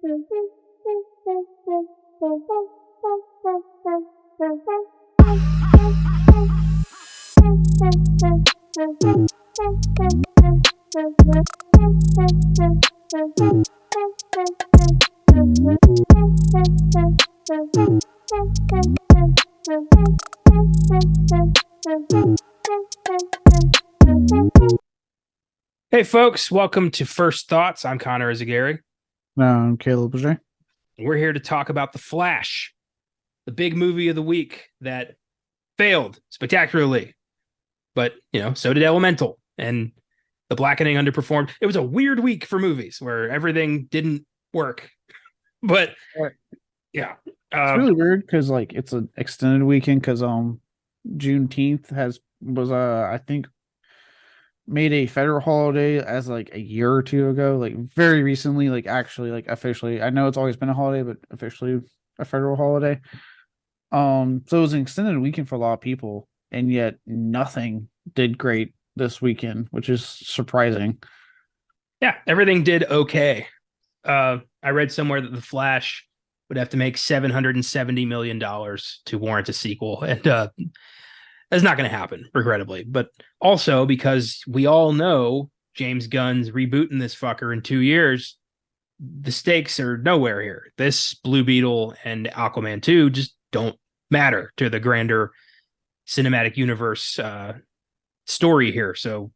Hey, folks, welcome to First Thoughts. I'm Connor Eyzaguirre. I'm Caleb J. We're here to talk about The Flash, the big movie of the week that failed spectacularly. But, so did Elemental, and The Blackening underperformed. It was a weird week for movies where everything didn't work. But, yeah. It's really weird because it's an extended weekend because Juneteenth was I think made a federal holiday as a year or two ago, very recently, actually officially. I know it's always been a holiday, but officially a federal holiday. So it was an extended weekend for a lot of people, and yet nothing did great this weekend, which is surprising. Yeah, everything did okay. I read somewhere that The Flash would have to make $770 million to warrant a sequel, and that's not going to happen, regrettably. But also because we all know James Gunn's rebooting this fucker in 2 years, the stakes are nowhere here. This Blue Beetle and Aquaman 2 just don't matter to the grander cinematic universe story here. So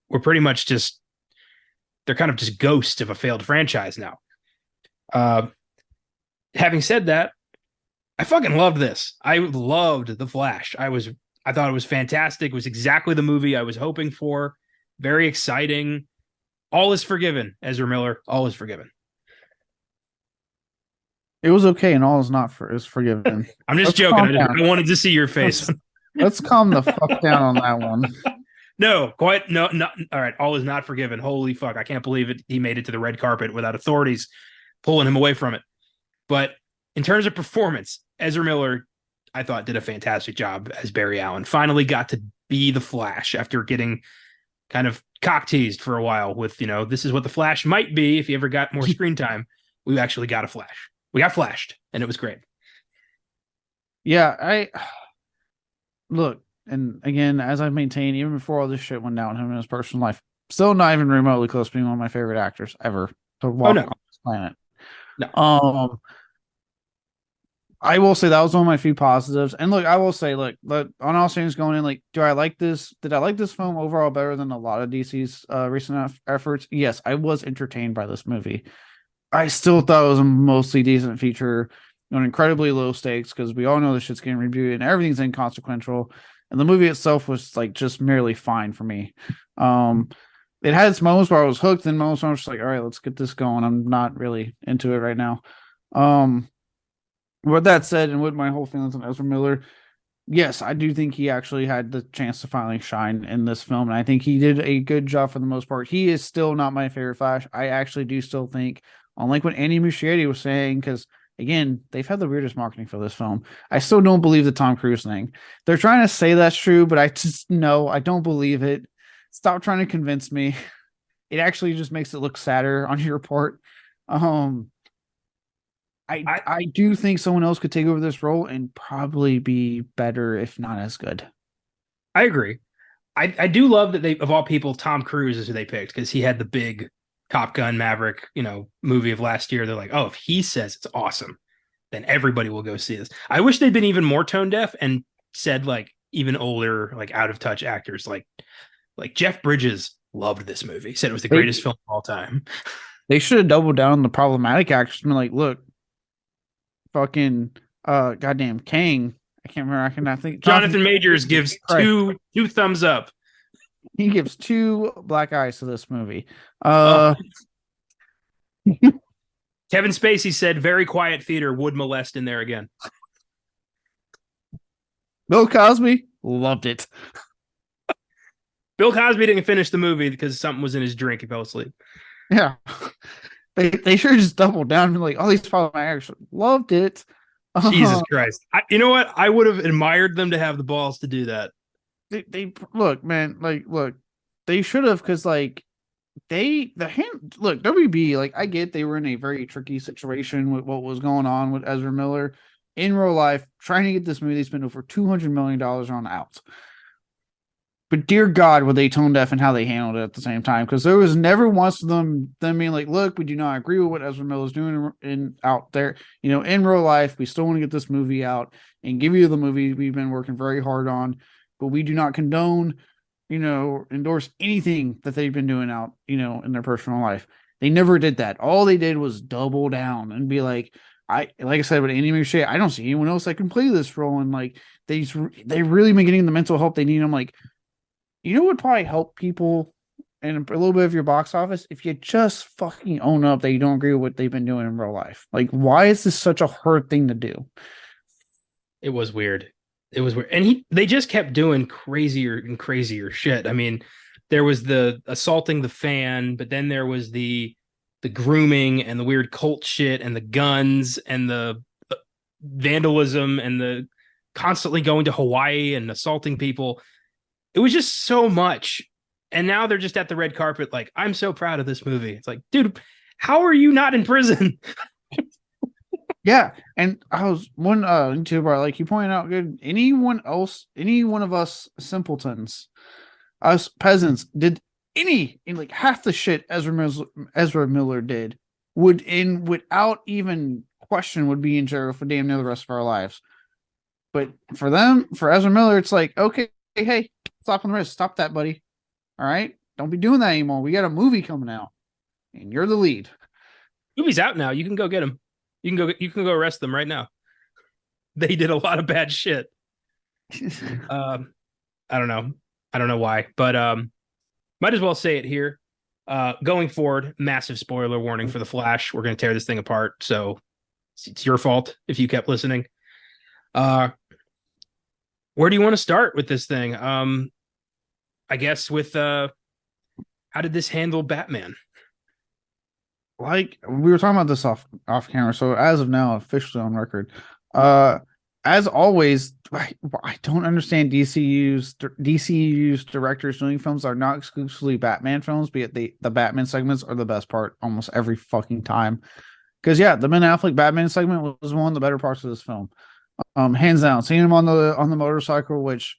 we're pretty much they're kind of just ghosts of a failed franchise now. Having said that, I fucking loved this. I loved The Flash. I thought it was fantastic. It was exactly the movie I was hoping for. Very exciting. All is forgiven, Ezra Miller. All is forgiven. It was okay, and all is not is forgiven. I'm just joking. I wanted to see your face. Let's calm the fuck down on that one. No. All right. All is not forgiven. Holy fuck. I can't believe it. He made it to the red carpet without authorities pulling him away from it. But in terms of performance, Ezra Miller, I thought, did a fantastic job as Barry Allen. Finally got to be the Flash after getting kind of cock teased for a while with, this is what the Flash might be if he ever got more screen time. We actually got a Flash. We got flashed, and it was great. Yeah, look, and again, as I maintain, even before all this shit went down him in his personal life, still not even remotely close to being one of my favorite actors ever to walk on this planet. No. I will say that was one of my few positives. And look, I will say, look, on all things going in, do I like this? Did I like this film overall better than a lot of DC's recent efforts? Yes, I was entertained by this movie. I still thought it was a mostly decent feature on incredibly low stakes because we all know this shit's getting reviewed and everything's inconsequential. And the movie itself was just merely fine for me. It had its moments where I was hooked, and moments where I was just all right, let's get this going. I'm not really into it right now. With that said, and with my whole feelings on Ezra Miller, yes, I do think he actually had the chance to finally shine in this film, and I think he did a good job for the most part. He is still not my favorite Flash. I actually do still think, unlike what Andy Muschietti was saying, because again, they've had the weirdest marketing for this film. I still don't believe the Tom Cruise thing. They're trying to say that's true, but I don't believe it. Stop trying to convince me. It actually just makes it look sadder on your part. I do think someone else could take over this role and probably be better, if not as good. I agree. I do love that they, of all people, Tom Cruise is who they picked because he had the big Top Gun Maverick, movie of last year. They're like, oh, if he says it's awesome, then everybody will go see this. I wish they'd been even more tone deaf and said even older, out of touch actors like Jeff Bridges loved this movie. Said it was the greatest film of all time. They should have doubled down on the problematic actors and been look, fucking goddamn Kang. I can't remember. I cannot think. Jonathan Majors gives two thumbs up. He gives 2 black eyes to this movie. Kevin Spacey said very quiet theater would molest in there again. Bill Cosby loved it. Bill Cosby didn't finish the movie because something was in his drink. He fell asleep. Yeah. They should have just doubled down and be all these problematic actors loved it. Jesus Christ. You know what? I would have admired them to have the balls to do that. They look, man, look, they should have, because they look, WB, like I get they were in a very tricky situation with what was going on with Ezra Miller in real life, trying to get this movie. They spent over $200 million on outs. But dear God, were they tone deaf in how they handled it at the same time? Because there was never once of them being like, "Look, we do not agree with what Ezra Miller is doing in out there. In real life, we still want to get this movie out and give you the movie we've been working very hard on, but we do not condone, endorse anything that they've been doing out, in their personal life." They never did that. All they did was double down and be like, like I said with Andy McShay, I don't see anyone else that can play this role, and like they've really been getting the mental help they need. I'm like, what would probably help people and a little bit of your box office if you just fucking own up that you don't agree with what they've been doing in real life. Like, why is this such a hard thing to do? It was weird. It was weird. And they just kept doing crazier and crazier shit. I mean, there was the assaulting the fan, but then there was the grooming and the weird cult shit and the guns and the vandalism and the constantly going to Hawaii and assaulting people. It was just so much. And now they're just at the red carpet like, I'm so proud of this movie. It's like, dude, how are you not in prison? Yeah. And I was one YouTuber, like you pointed out, good. Anyone else, any one of us simpletons, us peasants, did in like half the shit Ezra Miller did without even question would be in jail for damn near the rest of our lives. But for Ezra Miller, it's like, okay, hey, slap on the wrist, stop that, buddy. All right, don't be doing that anymore. We got a movie coming out, and you're the lead. Movie's out now. You can go get him. You can go arrest them right now. They did a lot of bad shit. I don't know. I don't know why, but might as well say it here. Going forward, massive spoiler warning for The Flash. We're going to tear this thing apart, so it's your fault if you kept listening. Where do you want to start with this thing? I guess with how did this handle Batman? Like we were talking about this off camera, so as of now, officially on record. As always, I don't understand DCU's directors doing films that are not exclusively Batman films, be it the Batman segments are the best part almost every fucking time. Because yeah, the Ben Affleck Batman segment was one of the better parts of this film. Hands down. Seeing him on the motorcycle, which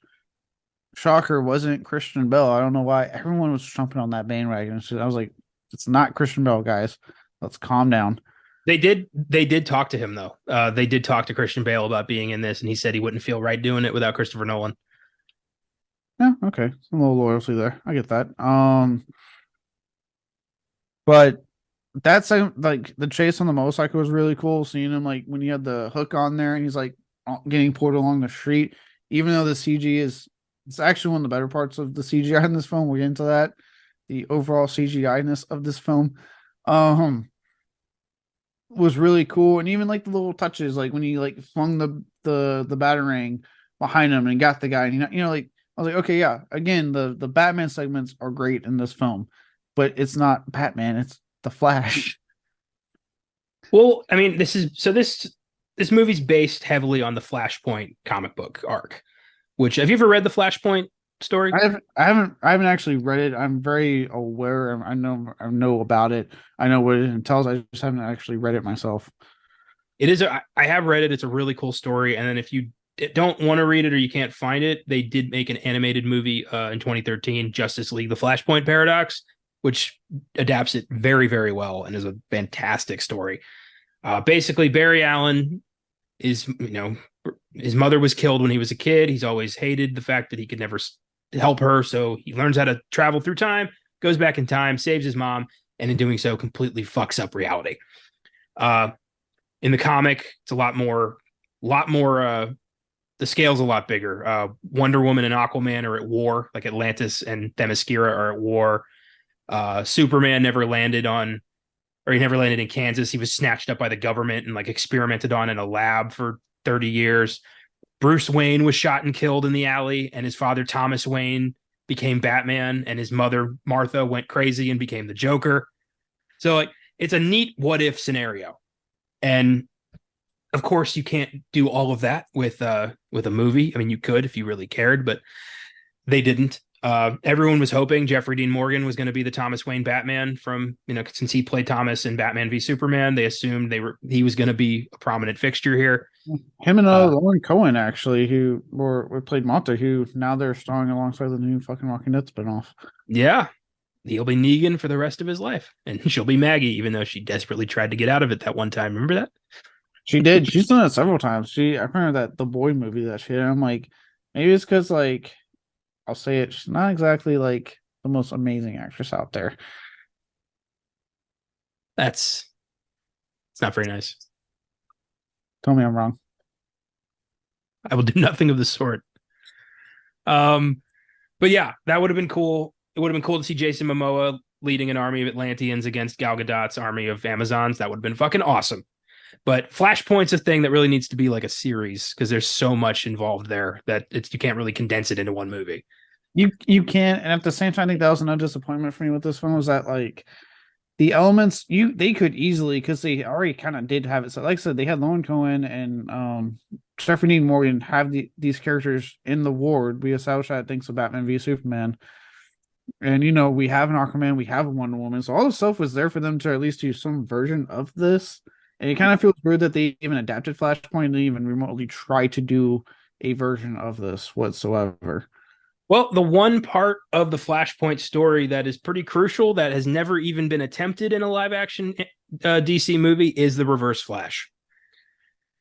shocker wasn't Christian Bale. I don't know why everyone was jumping on that bandwagon. So I was like, it's not Christian Bale, guys. Let's calm down. They did talk to him though. They did talk to Christian Bale about being in this, and he said he wouldn't feel right doing it without Christopher Nolan. Yeah, okay. Some little loyalty there. I get that. But that's like the chase on the motorcycle was really cool. Seeing him like when he had the hook on there and he's like getting pulled along the street, even though the CG it's actually one of the better parts of the CGI in this film. We'll get into that. The overall CGI-ness of this film was really cool. And even like the little touches, like when he like flung the batarang behind him and got the guy, and like I was like, okay, yeah. Again, the Batman segments are great in this film, but it's not Batman, it's the Flash. Well, I mean, this movie's based heavily on the Flashpoint comic book arc. Which, have you ever read the Flashpoint story? I haven't actually read it. I'm very aware. I know about it. I know what it entails. I just haven't actually read it myself. I have read it. It's a really cool story. And then if you don't want to read it or you can't find it, they did make an animated movie in 2013, Justice League: The Flashpoint Paradox, which adapts it very, very well and is a fantastic story. Basically, Barry Allen is, his mother was killed when he was a kid. He's always hated the fact that he could never help her. So he learns how to travel through time, goes back in time, saves his mom, and in doing so completely fucks up reality. In the comic, it's a lot more, the scale's a lot bigger. Wonder Woman and Aquaman are at war, like Atlantis and Themyscira are at war. Superman never landed in Kansas. He was snatched up by the government and like experimented on in a lab for 30 years. Bruce Wayne was shot and killed in the alley, and his father, Thomas Wayne, became Batman, and his mother, Martha, went crazy and became the Joker. So like, it's a neat what if scenario. And of course, you can't do all of that with a movie. I mean, you could if you really cared, but they didn't. Everyone was hoping Jeffrey Dean Morgan was going to be the Thomas Wayne Batman from, since he played Thomas in Batman v Superman, they assumed he was going to be a prominent fixture here. Him and Lauren Cohen, actually, who played Monta, who now they're starring alongside the new fucking Walking Dead spinoff. Yeah. He'll be Negan for the rest of his life. And she'll be Maggie, even though she desperately tried to get out of it that one time. Remember that? She did. She's done it several times. I remember that the Boy movie that she did. I'm like, maybe it's because, like, I'll say it, she's not exactly like the most amazing actress out there. It's not very nice. Tell me I'm wrong. I will do nothing of the sort. But yeah, that would have been cool. It would have been cool to see Jason Momoa leading an army of Atlanteans against Gal Gadot's army of Amazons. That would have been fucking awesome. But Flashpoint's a thing that really needs to be like a series because there's so much involved there that you can't really condense it into one movie. You can't, and at the same time, I think that was another disappointment for me with this film was that, like, the elements they could easily, because they already kind of did have it. So, like I said, they had Lauren Cohen and Jeffrey Dean Morgan have these characters in the ward. We established that thanks to Batman v Superman. And, we have an Aquaman, we have a Wonder Woman. So all the stuff was there for them to at least do some version of this. And it kind of feels weird that they even adapted Flashpoint and even remotely try to do a version of this whatsoever. Well, the one part of the Flashpoint story that is pretty crucial that has never even been attempted in a live action DC movie is the Reverse Flash.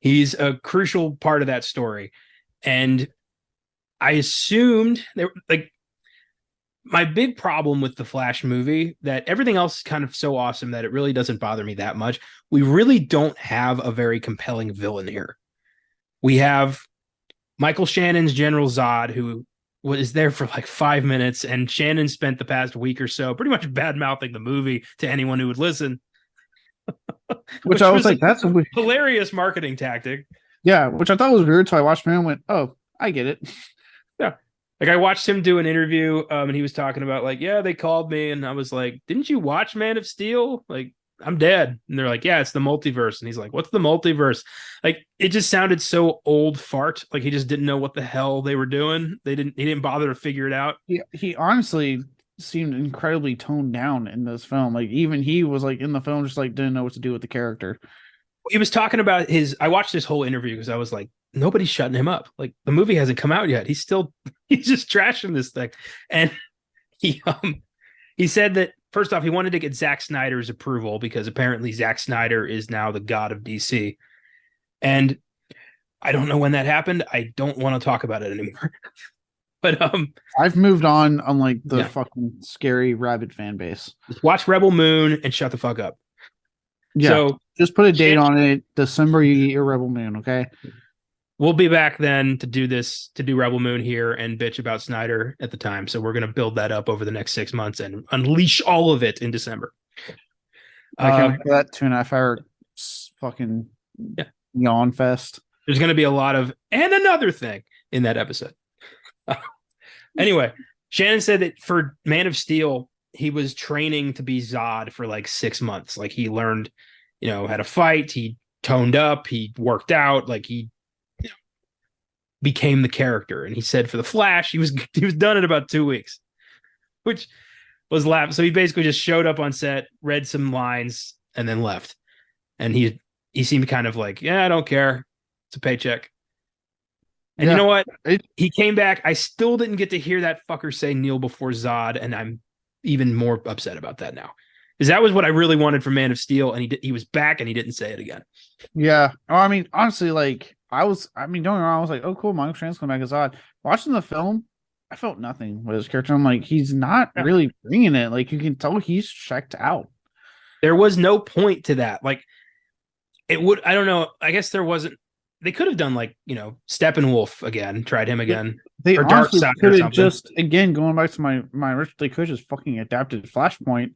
He's a crucial part of that story. And I assumed my big problem with the Flash movie, that everything else is kind of so awesome that it really doesn't bother me that much. We really don't have a very compelling villain here. We have Michael Shannon's General Zod, who was there for like 5 minutes, and Shannon spent the past week or so pretty much bad-mouthing the movie to anyone who would listen. which I was like, that's a hilarious marketing tactic. Yeah, which I thought was weird. So I watched him and went, oh, I get it. Yeah. Like, I watched him do an interview, and he was talking about, like, yeah, they called me, and I was like, didn't you watch Man of Steel? Like, I'm dead. And they're like, yeah, it's the multiverse. And he's like, what's the multiverse? Like, it just sounded so old fart. Like, he just didn't know what the hell they were doing. He didn't bother to figure it out. He honestly seemed incredibly toned down in this film. Like, even he was like in the film, just like didn't know what to do with the character. He was talking about I watched this whole interview because I was like, nobody's shutting him up. Like, the movie hasn't come out yet. He's just trashing this thing. And he said that, first off, he wanted to get Zack Snyder's approval because apparently Zack Snyder is now the god of DC. And I don't know when that happened. I don't want to talk about it anymore. But I've moved on, unlike the fucking scary rabid fan base. Just watch Rebel Moon and shut the fuck up. Yeah. So just put a date on it. December, you get your Rebel Moon, okay? We'll be back then to do Rebel Moon here and bitch about Snyder at the time. So we're going to build that up over the next 6 months and unleash all of it in December. I can't wait for that 2.5 hour fucking yawn fest. There's going to be a lot of, and another thing in that episode. Anyway, Shannon said that for Man of Steel, he was training to be Zod for like 6 months. Like, he learned, how to fight. He toned up. He worked out. Like, he became the character. And he said for the Flash, he was done in about 2 weeks, which was laughing. So he basically just showed up on set, read some lines, and then left. And he seemed kind of like, yeah, I don't care. It's a paycheck. And you know what? He came back. I still didn't get to hear that fucker say kneel before Zod, and I'm even more upset about that now. Because that was what I really wanted from Man of Steel, and he was back, and he didn't say it again. Yeah. Oh, I mean, honestly, like, don't get me wrong, I was like, oh, cool, Michael Shannon's coming back as Zod. Watching the film, I felt nothing with his character. I'm like, he's not really bringing it. Like, you can tell he's checked out. There was no point to that. Like, I don't know. I guess there wasn't. They could have done, like, Steppenwolf again, tried him again. They or Darkseid could have just, again, going back to my original, they could have just fucking adapted Flashpoint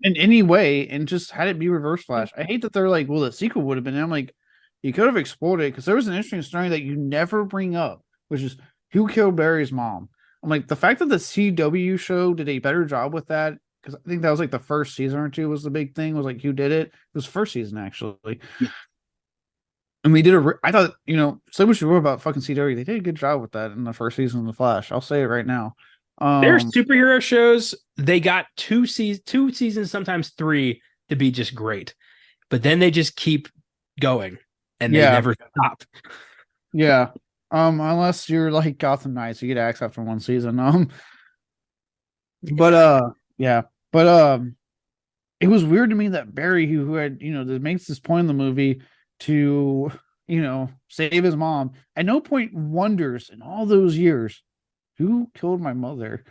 in any way and just had it be Reverse Flash. I hate that they're like, well, the sequel would have been. I'm like, you could have explored it because there was an interesting story that you never bring up, which is who killed Barry's mom. I'm like, the fact that the CW show did a better job with that, because I think that was like the first season or two was the big thing, was like who did it. It was first season, actually. And we did I thought, so much more about fucking CW. They did a good job with that in the first season of The Flash. I'll say it right now. There's Um, superhero shows. They got two seasons, sometimes three, to be just great, but then they just keep going, and they yeah, never stop. yeah. Unless you're like Gotham Knights, you get axed after one season. But yeah, but it was weird to me that Barry, who had that makes this point in the movie to save his mom, at no point wonders in all those years who killed my mother.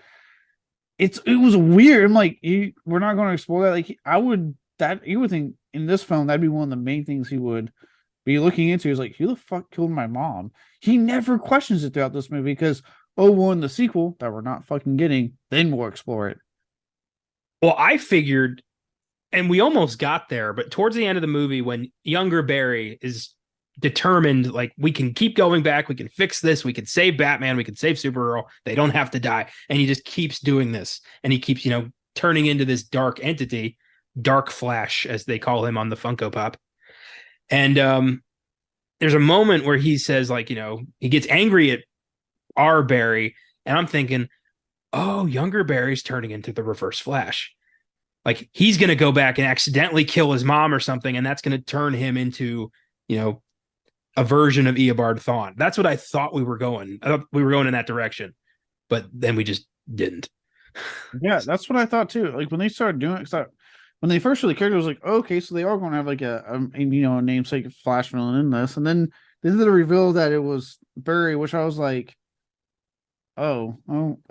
It was weird. I'm like, we're not going to explore that. Like, I would that you would think in this film that'd be one of the main things he would be looking into is like, who the fuck killed my mom? He never questions it throughout this movie because oh, well, in the sequel that we're not fucking getting, then we'll explore it. Well, I figured, and we almost got there, but towards the end of the movie, when younger Barry is determined, like, we can keep going back, we can fix this, we can save Batman, we can save Supergirl, they don't have to die. And he just keeps doing this. And he keeps, turning into this dark entity, Dark Flash, as they call him on the Funko Pop. And there's a moment where he says, like, he gets angry at our Barry. And I'm thinking, oh, younger Barry's turning into the Reverse Flash. Like, he's going to go back and accidentally kill his mom or something, and that's going to turn him into, you know, a version of Eobard Thawne. That's what I thought we were going. I thought we were going in that direction, but then we just didn't. Yeah, that's what I thought too. Like when they started doing it, when they first showed the character, I was like, okay, so they are going to have like a namesake Flash villain in this, and then they did the reveal that it was Barry, which I was like, oh,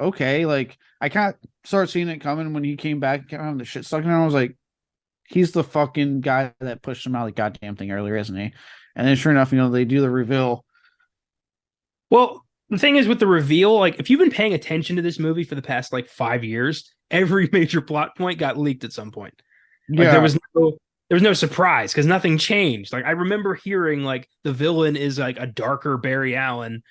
okay. Like I can't start seeing it coming when he came back, kind of the shit stuck in him. I was like, he's the fucking guy that pushed him out of the goddamn thing earlier, isn't he? And then sure enough, they do the reveal. Well, the thing is with the reveal, like, if you've been paying attention to this movie for the past like 5 years, every major plot point got leaked at some point. Like, Yeah, there was no surprise because nothing changed. Like, I remember hearing like the villain is like a darker Barry Allen,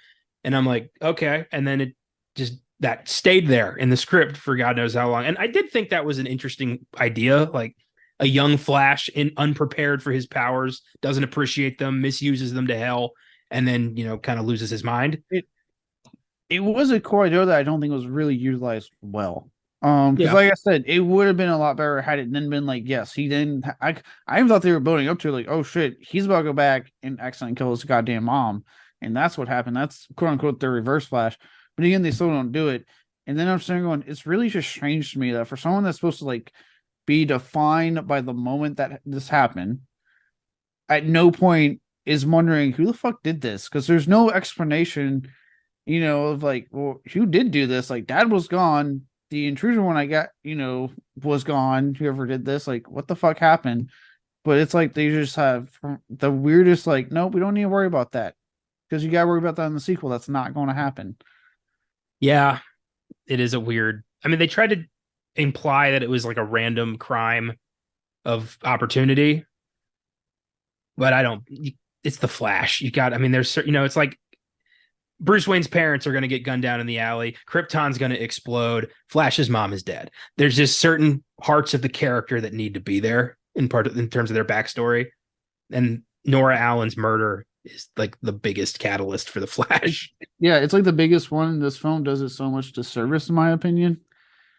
and I'm like, okay. And then it just that stayed there in the script for God knows how long. And I did think that was an interesting idea. Like, a young Flash, unprepared for his powers, doesn't appreciate them, misuses them to hell, and then kind of loses his mind. it was a core idea that I don't think was really utilized well. Because Yeah. like I said, it would have been a lot better had it then been like, yes, he didn't. I even thought they were building up to like, oh shit, he's about to go back and accidentally kill his goddamn mom, and that's what happened. That's quote unquote the Reverse Flash. But again, they still don't do it. And then I'm sitting going, it's really just strange to me that for someone that's supposed to like be defined by the moment that this happened, at no point is wondering who the fuck did this because there's no explanation of like, well, who did do this? Like, dad was gone. The intruder when I got, was gone. Whoever did this, like, what the fuck happened? But it's like they just have the weirdest, like, nope, we don't need to worry about that because you got to worry about that in the sequel. That's not going to happen. Yeah, it is a weird. I mean, they tried to imply that it was like a random crime of opportunity, but I don't. It's the Flash. I mean, it's like Bruce Wayne's parents are going to get gunned down in the alley. Krypton's going to explode. Flash's mom is dead. There's just certain parts of the character that need to be there in terms of their backstory. And Nora Allen's murder is like the biggest catalyst for the Flash. Yeah, it's like the biggest one in this film does it so much disservice, in my opinion.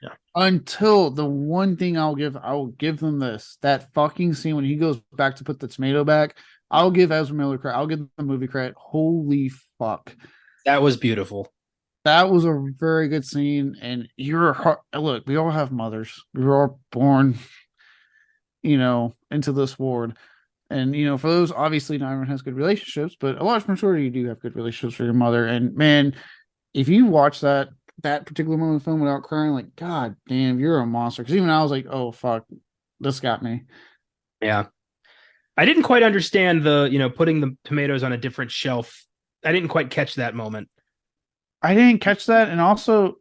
Yeah. Until the one thing I will give them that fucking scene when he goes back to put the tomato back. I'll give Ezra Miller credit. I'll give the movie credit. Holy fuck. That was beautiful. That was a very good scene. And look, we all have mothers. We were all born, into this world. And, for those, obviously, not everyone has good relationships, but a large majority you do have good relationships with your mother. And man, if you watch that particular moment of the film without crying, like, God damn, you're a monster. Because even I was like, oh, fuck, this got me. Yeah. I didn't quite understand the putting the tomatoes on a different shelf. I didn't quite catch that moment. I didn't catch that, and also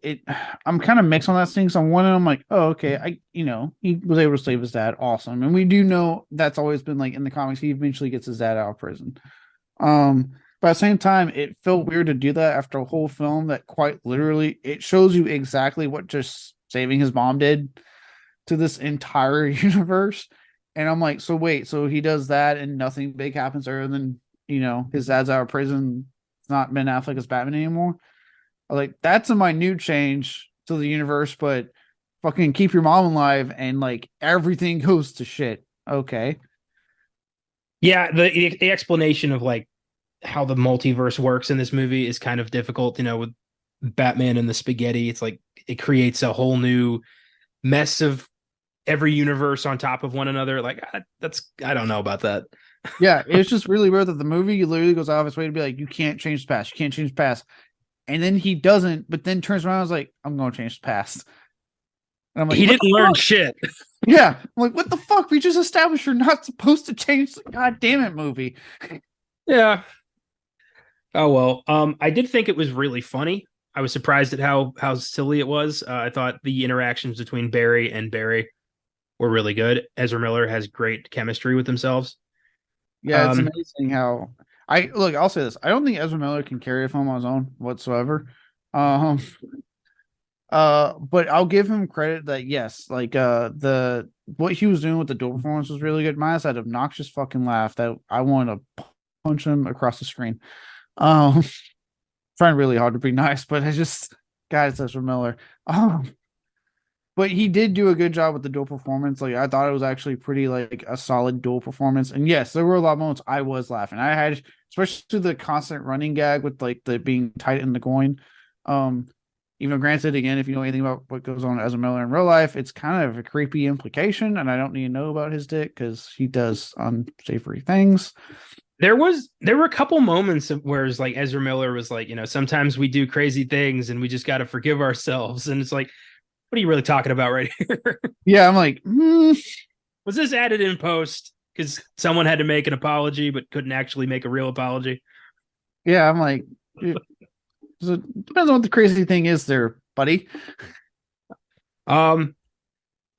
I'm kind of mixed on that thing. So on one end, I'm like, oh, okay, he was able to save his dad, awesome, and we do know that's always been like in the comics. He eventually gets his dad out of prison. But at the same time, it felt weird to do that after a whole film that quite literally it shows you exactly what just saving his mom did to this entire universe. And I'm like, so wait, so he does that and nothing big happens other than his dad's out of prison. It's not Ben Affleck as Batman anymore. Like, that's a minute change to the universe, but fucking keep your mom alive and like everything goes to shit. Okay. Yeah, the explanation of like how the multiverse works in this movie is kind of difficult, with Batman and the spaghetti. It's like it creates a whole new mess of every universe on top of one another. Like I don't know about that. Yeah, it's just really weird that the movie literally goes out of its way to be like, you can't change the past, you can't change the past. And then he doesn't, but then turns around and is like, I'm gonna change the past. And I'm like, He what didn't the learn fuck? shit. Yeah. I'm like, what the fuck? We just established you're not supposed to change the goddamn it movie. Yeah. Oh well. I did think it was really funny. I was surprised at how silly it was. I thought the interactions between Barry and Barry were really good. Ezra Miller has great chemistry with themselves. Yeah, it's Um, amazing how I look, I'll say this. I don't think Ezra Miller can carry a film on his own whatsoever. Um but I'll give him credit that yes, like the what he was doing with the dual performance was really good. Minus that obnoxious fucking laugh that I want to punch him across the screen. Um trying really hard to be nice, but I just God, it's Ezra Miller. But he did do a good job with the dual performance. Like I thought it was actually pretty like a solid dual performance. And yes, there were a lot of moments I was laughing. I had especially the constant running gag with like the being tight in the coin. Um, granted, again, if you know anything about what goes on as a Miller in real life, it's kind of a creepy implication, and I don't need to know about his dick because he does unsavory things. there were a couple moments where it's like Ezra Miller was like, sometimes we do crazy things and we just got to forgive ourselves. And it's like, what are you really talking about right here? Yeah, I'm like, Was this added in post because someone had to make an apology but couldn't actually make a real apology? yeah, I'm like, it depends on what the crazy thing is there, buddy. Um,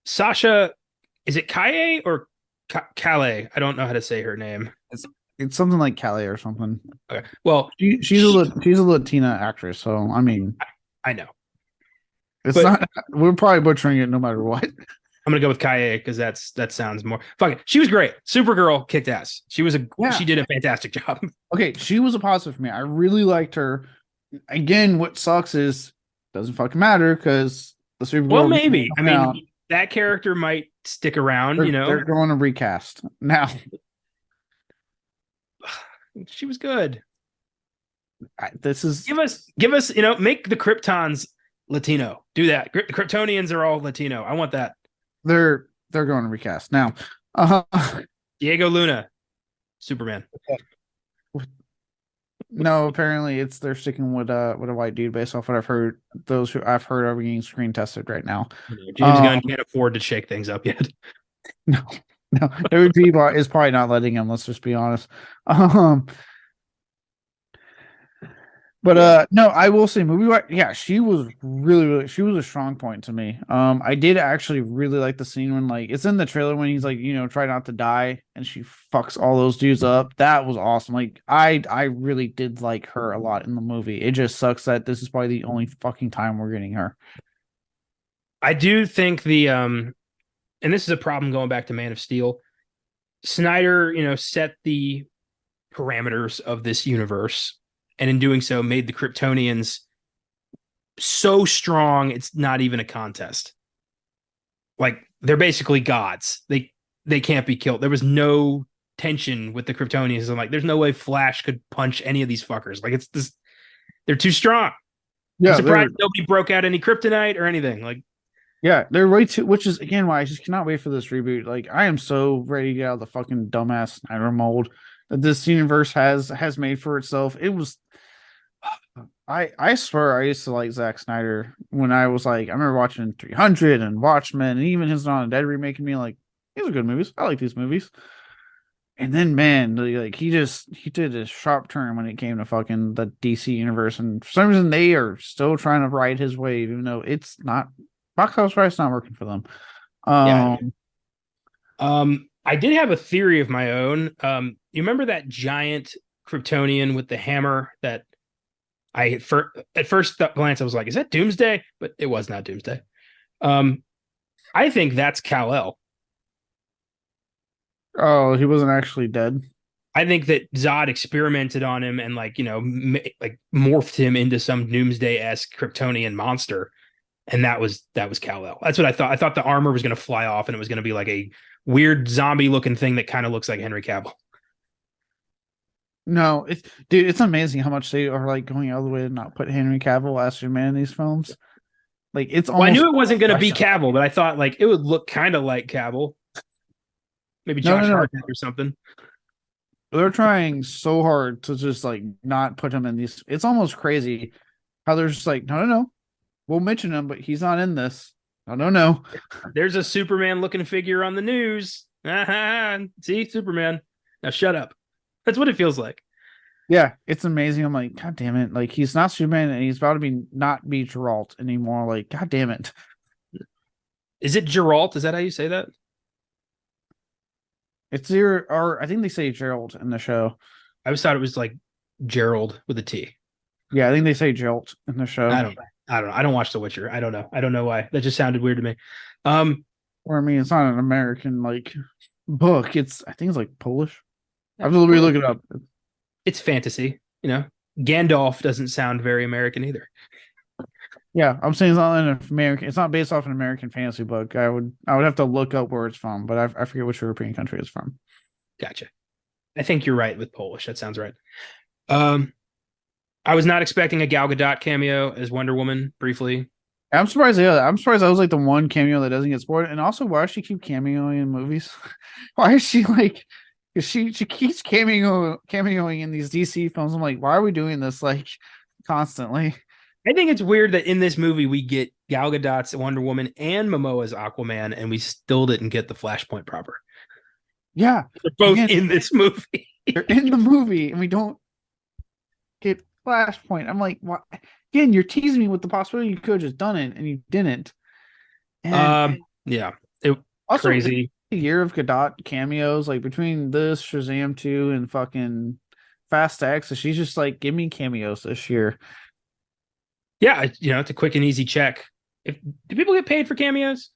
Sasha, is it Kaye or Calais? I don't know how to say her name. It's something like Callie or something. Okay. Well, She's a Latina actress, so I mean, I know, it's but not. We're probably butchering it no matter what. I'm gonna go with Kaye because that sounds more. Fuck it. She was great. Supergirl kicked ass. Yeah. She did a fantastic job. Okay, she was a positive for me. I really liked her. Again, what sucks is doesn't fucking matter because the Well, Supergirl movie maybe. I coming mean, out. that character might stick around. They're going to recast now. She was good. This is Give us. Make the Kryptons Latino. Do that. The Kryptonians are all Latino. I want that. they're going to recast now. Uh, Diego Luna, Superman. no, apparently they're sticking with a white dude based off what I've heard. Those who I've heard are being screen tested right now. James Gunn can't afford to shake things up yet. No, no, WB is probably not letting him. Let's just be honest. Um, but no, I will say movie. Yeah, she was really. She was a strong point to me. I did actually really like the scene when like it's in the trailer when he's like try not to die and she fucks all those dudes up. That was awesome. Like I really did like her a lot in the movie. It just sucks that this is probably the only fucking time we're getting her. I do think and this is a problem going back to Man of Steel. Snyder, set the parameters of this universe, and in doing so, made the Kryptonians so strong it's not even a contest. Like they're basically gods. They can't be killed. There was no tension with the Kryptonians. I'm like, there's no way Flash could punch any of these fuckers. Like it's this, they're too strong. I'm Yeah, surprised nobody broke out any kryptonite or anything. Like, yeah, they're way too. Which is again why I just cannot wait for this reboot. Like I am so ready to get out of the fucking dumbass Snyder mold that this universe has made for itself. It was I swear I used to like Zack Snyder when I was like I remember watching 300 and Watchmen and even his Dawn of the Dead remake me like these are good movies. I like these movies. And then man, like he did a sharp turn when it came to fucking the DC universe, and for some reason they are still trying to ride his wave, even though it's not box office price not working for them. yeah. Um, I did have a theory of my own. You remember that giant Kryptonian with the hammer that at first glance I was like, is that Doomsday? But it was not Doomsday. I think that's Kal-El. oh, he wasn't actually dead. I think that Zod experimented on him and like morphed him into some Doomsday-esque Kryptonian monster. and that was Kal-El. That's what I thought. I thought the armor was going to fly off, and it was going to be like a weird zombie looking thing that kind of looks like Henry Cavill. No, it's amazing how much they are like going out of the way to not put Henry Cavill as Superman in these films. Like it's Well, I almost knew it wasn't going to be questionable. Cavill, but I thought like it would look kind of like Cavill, maybe No, no, Josh no. Hartnett or something. They're trying so hard to just like not put him in these. It's almost crazy how they're just like, no, no, no. We'll mention him, but he's not in this. No, no, no. There's a Superman looking figure on the news. See, Superman. Now shut up. That's what it feels like. Yeah, it's amazing. I'm like, God damn it. Like he's not Superman and he's about to be not be Geralt anymore. Like, God damn it. Is it Geralt? Is that how you say that? It's your or I think they say Gerald in the show. I always thought it was like Gerald with a T. Yeah, I think they say Geralt in the show. I don't know. I don't know. I don't watch The Witcher. I don't know. I don't know why. That just sounded weird to me. Or I mean, it's not an American like book. It's I think it's like Polish. I have to literally look it up. It's fantasy, you know. Gandalf doesn't sound very American either. Yeah, I'm saying it's not an American. It's not based off an American fantasy book. I would have to look up where it's from, but I forget which European country it's from. Gotcha. I think you're right with Polish. That sounds right. Um, I was not expecting a Gal Gadot cameo as Wonder Woman briefly. I'm surprised. Yeah, I'm surprised. I was like the one cameo that doesn't get spoiled. And also, why does she keep cameoing in movies? Why is she like? Because she keeps cameoing in these DC films. I'm like, why are we doing this like constantly? I think it's weird that in this movie we get Gal Gadot's Wonder Woman and Momoa's Aquaman, and we still didn't get the Flashpoint proper. Yeah, They're both again, in this movie. they're in the movie, and we don't get Flashpoint. I'm like, what? Again, you're teasing me with the possibility you could have just done it, and you didn't. And Yeah, it also, crazy. a year of Godot cameos, like between this Shazam 2 and fucking Fast X, so she's just like, give me cameos this year. Yeah, you know, it's a quick and easy check. If do people get paid for cameos?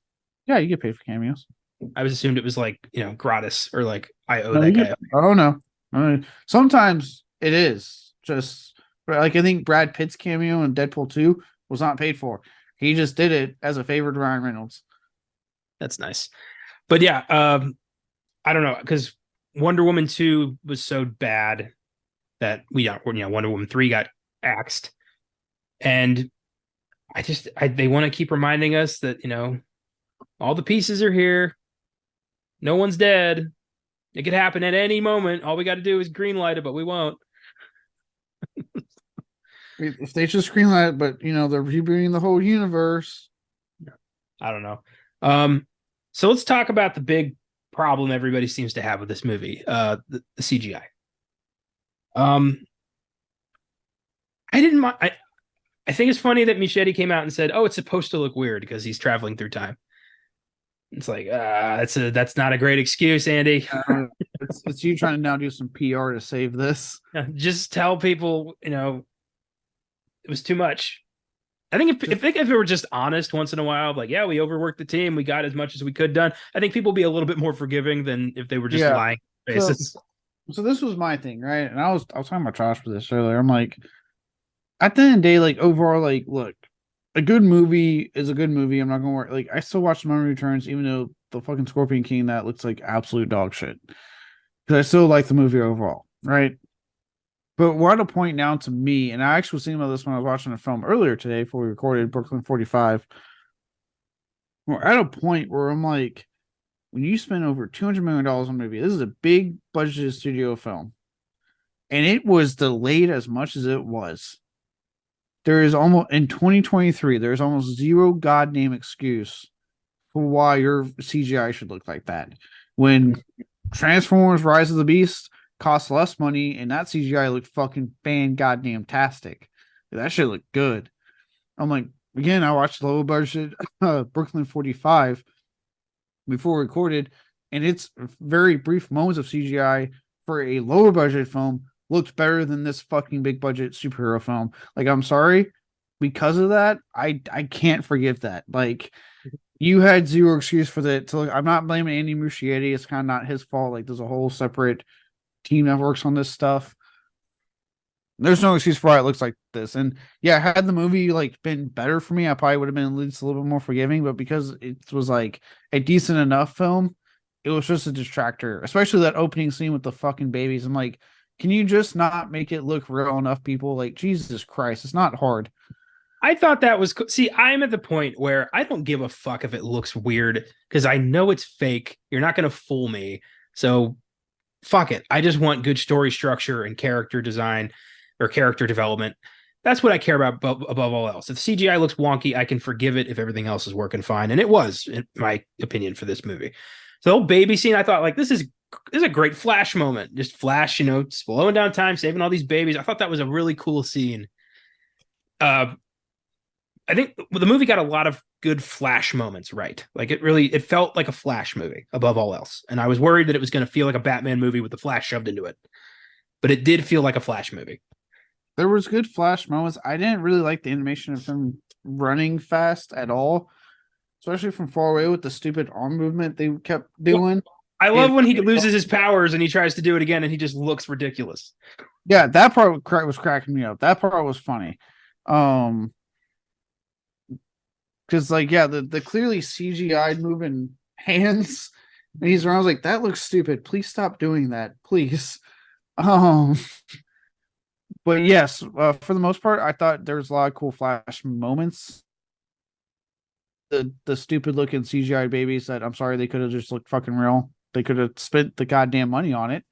Yeah, you get paid for cameos. I was assumed it was like, you know, gratis or like I owe No, that you guy. get, I don't know. I mean, sometimes it is just like I think Brad Pitt's cameo in Deadpool 2 was not paid for. He just did it as a favor to Ryan Reynolds. That's nice. But yeah, I don't know, because Wonder Woman 2 was so bad that we got, you know, Wonder Woman 3 got axed. And they want to keep reminding us that, you know, all the pieces are here. No one's dead. It could happen at any moment. All we got to do is green light it, but we won't. If they just screenlight it, but you know, they're rebooting the whole universe. I don't know. So let's talk about the big problem everybody seems to have with this movie, the CGI. I didn't mind. I think it's funny that Mysia came out and said, "Oh, it's supposed to look weird because he's traveling through time." It's like, that's not a great excuse, Andy. It's you trying to now do some PR to save this. Just tell people, you know, it was too much. I think if it were just honest once in a while, like, yeah, we overworked the team, we got as much as we could done. I think people would be a little bit more forgiving than if they were just lying faces. So this was my thing, right? And I was talking about Josh for this earlier. I'm like, at the end of the day, like overall, like, look, a good movie is a good movie. I'm not gonna worry. Like, I still watch Memory Returns, even though the fucking Scorpion King that looks like absolute dog shit. Because I still like the movie overall, right? But we're at a point now to me, and I actually was thinking about this when I was watching a film earlier today before we recorded Brooklyn 45. We're at a point where I'm like, when you spend over $200 million on a movie, this is a big budgeted studio film, and it was delayed as much as it was. There is almost in 2023, there's almost zero goddamn excuse for why your CGI should look like that. When Transformers Rise of the Beast cost less money and that CGI looked fucking fan-goddamn tastic. That shit looked good. I'm like, again, I watched low budget Brooklyn 45 before we recorded, and it's very brief moments of CGI for a lower budget film looked better than this fucking big budget superhero film. Like, I'm sorry. Because of that, I can't forgive that. Like, you had zero excuse for that. So I'm not blaming Andy Muschietti. It's kind of not his fault. Like, there's a whole separate team that works on this stuff. There's no excuse for why it looks like this. And yeah, had the movie like been better for me, I probably would have been at least a little bit more forgiving. But because it was like a decent enough film, it was just a distractor. Especially that opening scene with the fucking babies. I'm like, can you just not make it look real enough, people? Like, Jesus Christ, it's not hard. I thought that was see, I'm at the point where I don't give a fuck if it looks weird because I know it's fake. You're not going to fool me. So fuck it. I just want good story structure and character design or character development. That's what I care about above all else. If CGI looks wonky, I can forgive it if everything else is working fine. And it was, in my opinion, for this movie. So the whole baby scene, I thought like this is a great Flash moment. Just Flash, slowing down time, saving all these babies. I thought that was a really cool scene. I think the movie got a lot of good Flash moments right. Like it felt like a Flash movie above all else. And I was worried that it was going to feel like a Batman movie with the Flash shoved into it. But it did feel like a Flash movie. There was good Flash moments. I didn't really like the animation of him running fast at all, especially from far away with the stupid arm movement they kept doing. I love when he loses his powers and he tries to do it again and he just looks ridiculous. Yeah, that part was cracking me up. That part was funny. Because like yeah, the clearly CGI'd moving hands and he's around. I was like, that looks stupid. Please stop doing that, please. Um, but yes, for the most part, I thought there was a lot of cool Flash moments. The stupid looking CGI babies that I'm sorry they could have just looked fucking real. They could have spent the goddamn money on it.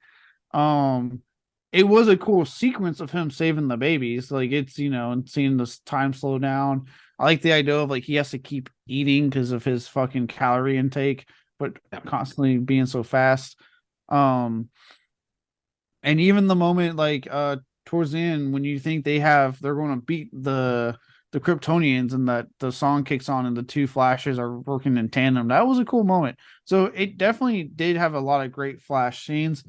It was a cool sequence of him saving the babies. Like it's and seeing this time slow down. I like the idea of like he has to keep eating because of his fucking calorie intake, but constantly being so fast. And even the moment like towards the end when you think they're going to beat the Kryptonians and that the song kicks on and the two Flashes are working in tandem. That was a cool moment. So it definitely did have a lot of great Flash scenes.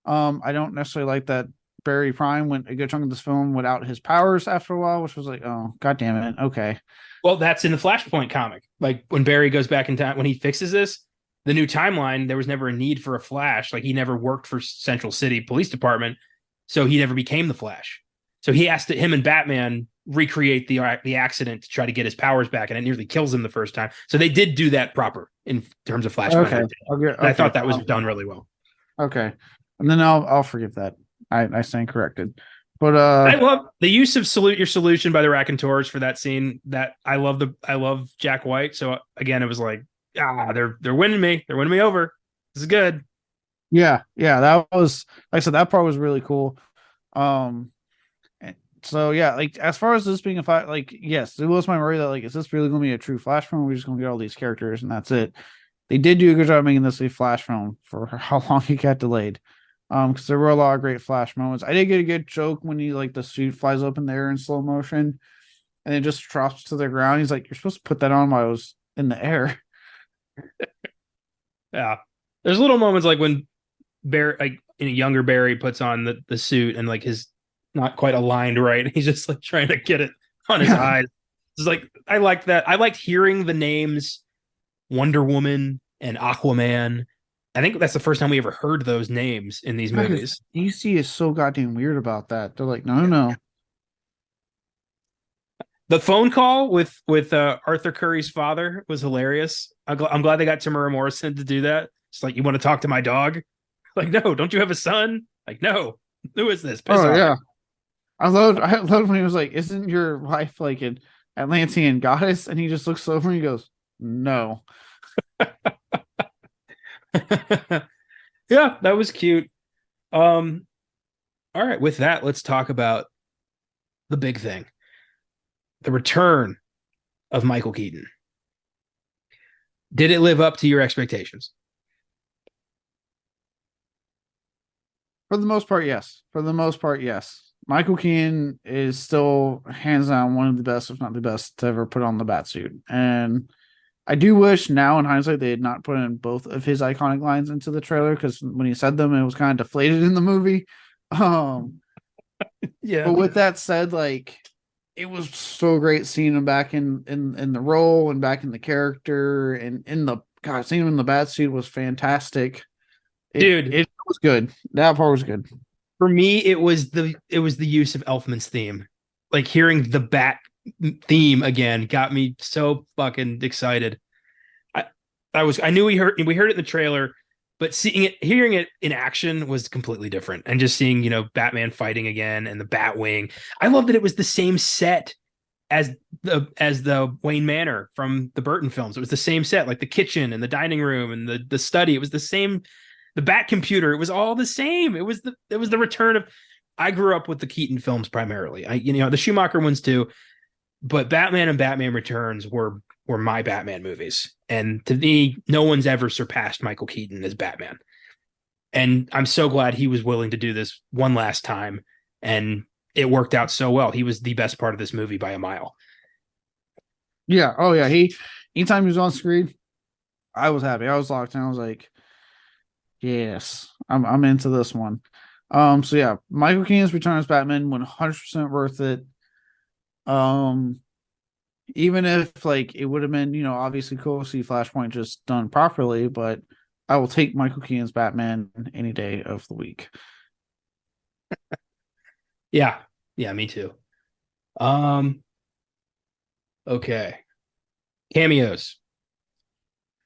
I don't necessarily like that Barry Prime went a good chunk of this film without his powers after a while, which was like, oh, god damn it. Okay. Well, that's in the Flashpoint comic. Like when Barry goes back in time, when he fixes this, the new timeline, there was never a need for a Flash. Like he never worked for Central City Police Department, so he never became the Flash. So he asked him and Batman recreate the accident to try to get his powers back, and it nearly kills him the first time. So they did do that proper in terms of Flashpoint. Okay. I thought that was done really well. Okay, and then I'll forgive that. I stand corrected. But I love the use of "Salute Your Solution" by the Raconteurs for that scene. That I love Jack White. So again, it was like, they're winning me. They're winning me over. This is good. Yeah, that was like I said, that part was really cool. So yeah, like as far as this being a fight, like yes, it was my worry that like is this really gonna be a true Flash film? We're just gonna get all these characters and that's it. They did do a good job making this a Flash film for how long it got delayed. Because there were a lot of great Flash moments. I did get a good joke when he like the suit flies up in the air in slow motion and it just drops to the ground. He's like, you're supposed to put that on while I was in the air. Yeah. There's little moments like when Barry, like in a younger Barry, puts on the suit and like his not quite aligned right. He's just like trying to get it on his eyes. It's like I like that. I liked hearing the names Wonder Woman and Aquaman. I think that's the first time we ever heard those names in these movies. DC is so goddamn weird about that. They're like, no. The phone call with Arthur Curry's father was hilarious. I'm glad they got Tamura Morrison to do that. It's like, you want to talk to my dog? Like, no, don't you have a son? Like, no. Who is this? Piss off. Yeah. I loved when he was like, isn't your wife like an Atlantean goddess? And he just looks over and he goes, no. Yeah, that was cute. All right, with that, let's talk about the big thing. The return of Michael Keaton. Did it live up to your expectations? For the most part, yes. Michael Keaton is still hands down one of the best, if not the best, to ever put on the Batsuit. And I do wish now in hindsight they had not put in both of his iconic lines into the trailer because when he said them, it was kind of deflated in the movie. Yeah. But with that said, like it was so great seeing him back in the role and back in the character and seeing him in the Batsuit was fantastic. It was good. That part was good. For me, it was the use of Elfman's theme. Like hearing the bat theme again got me so fucking excited. I I knew we heard it in the trailer, but hearing it in action was completely different. And just seeing, Batman fighting again and the Batwing. I love that it was the same set as the Wayne Manor from the Burton films. It was the same set, like the kitchen and the dining room and the study. It was the same. The Bat computer. It was all the same. It was the return of. I grew up with the Keaton films primarily. The Schumacher ones too, but Batman and Batman Returns were my Batman movies. And to me, no one's ever surpassed Michael Keaton as Batman. And I'm so glad he was willing to do this one last time. And it worked out so well. He was the best part of this movie by a mile. Yeah. Oh yeah. Anytime he was on screen, I was happy. I was locked in. I was like, yes, I'm into this one. So yeah, Michael Keaton's Return as Batman, 100% worth it. Even if like it would have been, obviously cool to see Flashpoint just done properly, but I will take Michael Keaton's Batman any day of the week. Yeah. Yeah, me too. Okay. Cameos.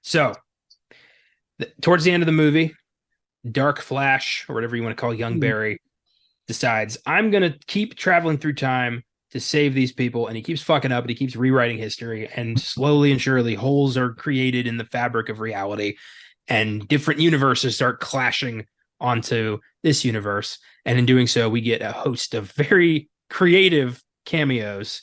So towards the end of the movie, Dark Flash, or whatever you want to call young Barry, decides I'm gonna keep traveling through time to save these people, and he keeps fucking up and he keeps rewriting history, and slowly and surely holes are created in the fabric of reality, and different universes start clashing onto this universe. And in doing so, we get a host of very creative cameos.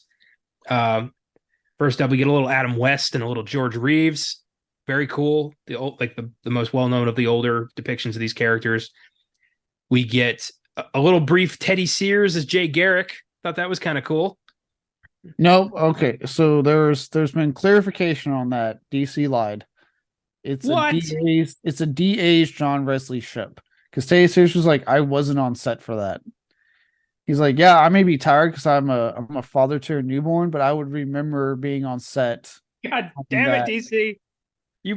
First up, we get a little Adam West and a little George Reeves. Very cool. The most well known of the older depictions of these characters. We get a little brief Teddy Sears as Jay Garrick. Thought that was kind of cool. Nope. Okay. So there's been clarification on that. DC lied. It's What? it's a DA's John Wesley ship. Because Teddy Sears was like, I wasn't on set for that. He's like, yeah, I may be tired because I'm a father to a newborn, but I would remember being on set. God damn it, DC. So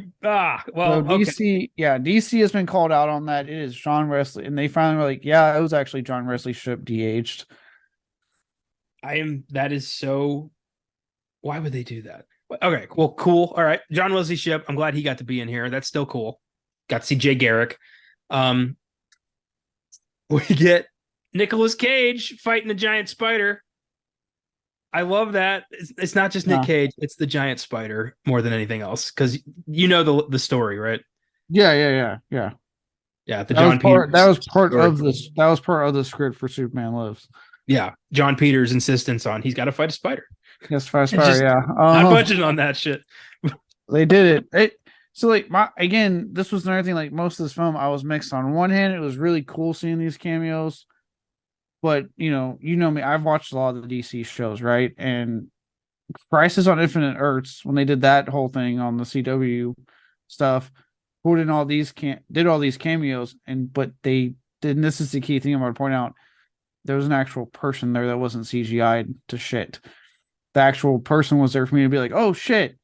Okay. DC has been called out on that. It is John Wesley, and they finally were like, yeah, it was actually John Wesley ship DH'd. That is so. Why would they do that? Okay, well, cool. All right, John Wesley Shipp. I'm glad he got to be in here. That's still cool. Got to see Jay Garrick. We get Nicolas Cage fighting a giant spider. I love that. It's not just Nick Cage; it's the giant spider more than anything else. Because the story, right? Yeah. Yeah, the John Peters. That was part of this. That was part of the script for Superman Lives. Yeah, John Peters' insistence on he's got to fight a spider. Yes, fight a spider. Yeah, not budging on that shit. They did it. So like this was another thing. Like most of this film, I was mixed. On one hand, it was really cool seeing these cameos, but you know me. I've watched a lot of the DC shows, right? And Crisis on Infinite Earths, when they did that whole thing on the CW stuff, put in all these did all these cameos, but they did. And this is the key thing I'm going to point out. There was an actual person there that wasn't CGI'd to shit. The actual person was there for me to be like, oh shit.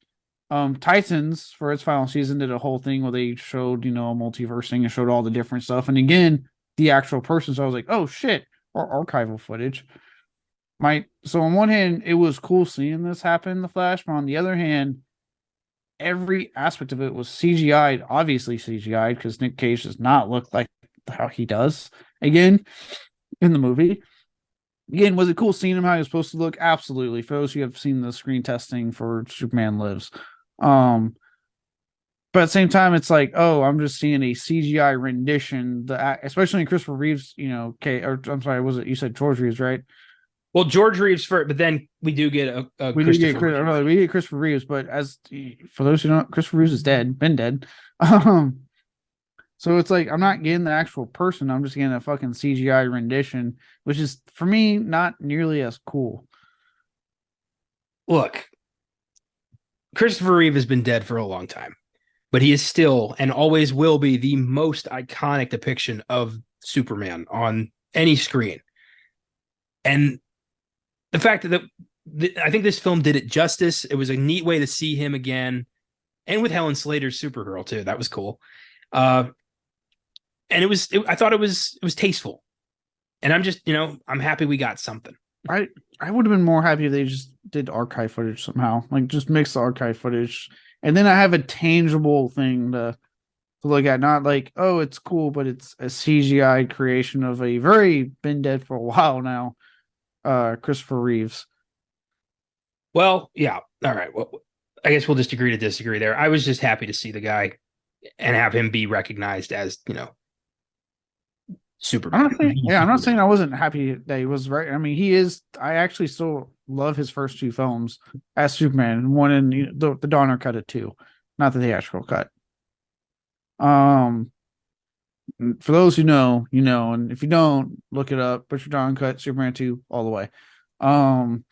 Titans for its final season did a whole thing where they showed, multiverse thing and showed all the different stuff. And again, the actual person. So I was like, oh shit, or archival footage. So on one hand, it was cool seeing this happen in the Flash, but on the other hand, every aspect of it was CGI'd, obviously CGI'd, because Nick Cage does not look like how he does again in the movie. Again, was it cool seeing him how he was supposed to look? Absolutely. For those who have seen the screen testing for Superman Lives. But at the same time, it's like, oh, I'm just seeing a CGI rendition, especially in Christopher Reeves, I'm sorry, you said George Reeves, right? Well, George Reeves first, but then we do get we get Christopher Reeves, but for those who don't, Christopher Reeves is been dead. So it's like I'm not getting the actual person, I'm just getting a fucking CGI rendition, which is for me not nearly as cool. Look, Christopher Reeve has been dead for a long time, but he is still and always will be the most iconic depiction of Superman on any screen. And the fact that I think this film did it justice. It was a neat way to see him again, and with Helen Slater's Supergirl too. That was cool. And I thought it was tasteful. And I'm just, I'm happy we got something. I I would have been more happy if they just did archive footage somehow, like just mix the archive footage, and then I have a tangible thing to look at, not like, oh, it's cool, but it's a CGI creation of a very been dead for a while now, Christopher Reeves. Well, yeah. All right. Well, I guess we'll just agree to disagree there. I was just happy to see the guy and have him be recognized as, Superman. I'm not saying I wasn't happy that he was right. I mean, he is. I actually still love his first two films as Superman, one in the Donner cut of two, not the theatrical cut. Um, for those who know, and if you don't, look it up. Butcher Donner cut Superman 2 all the way. Um,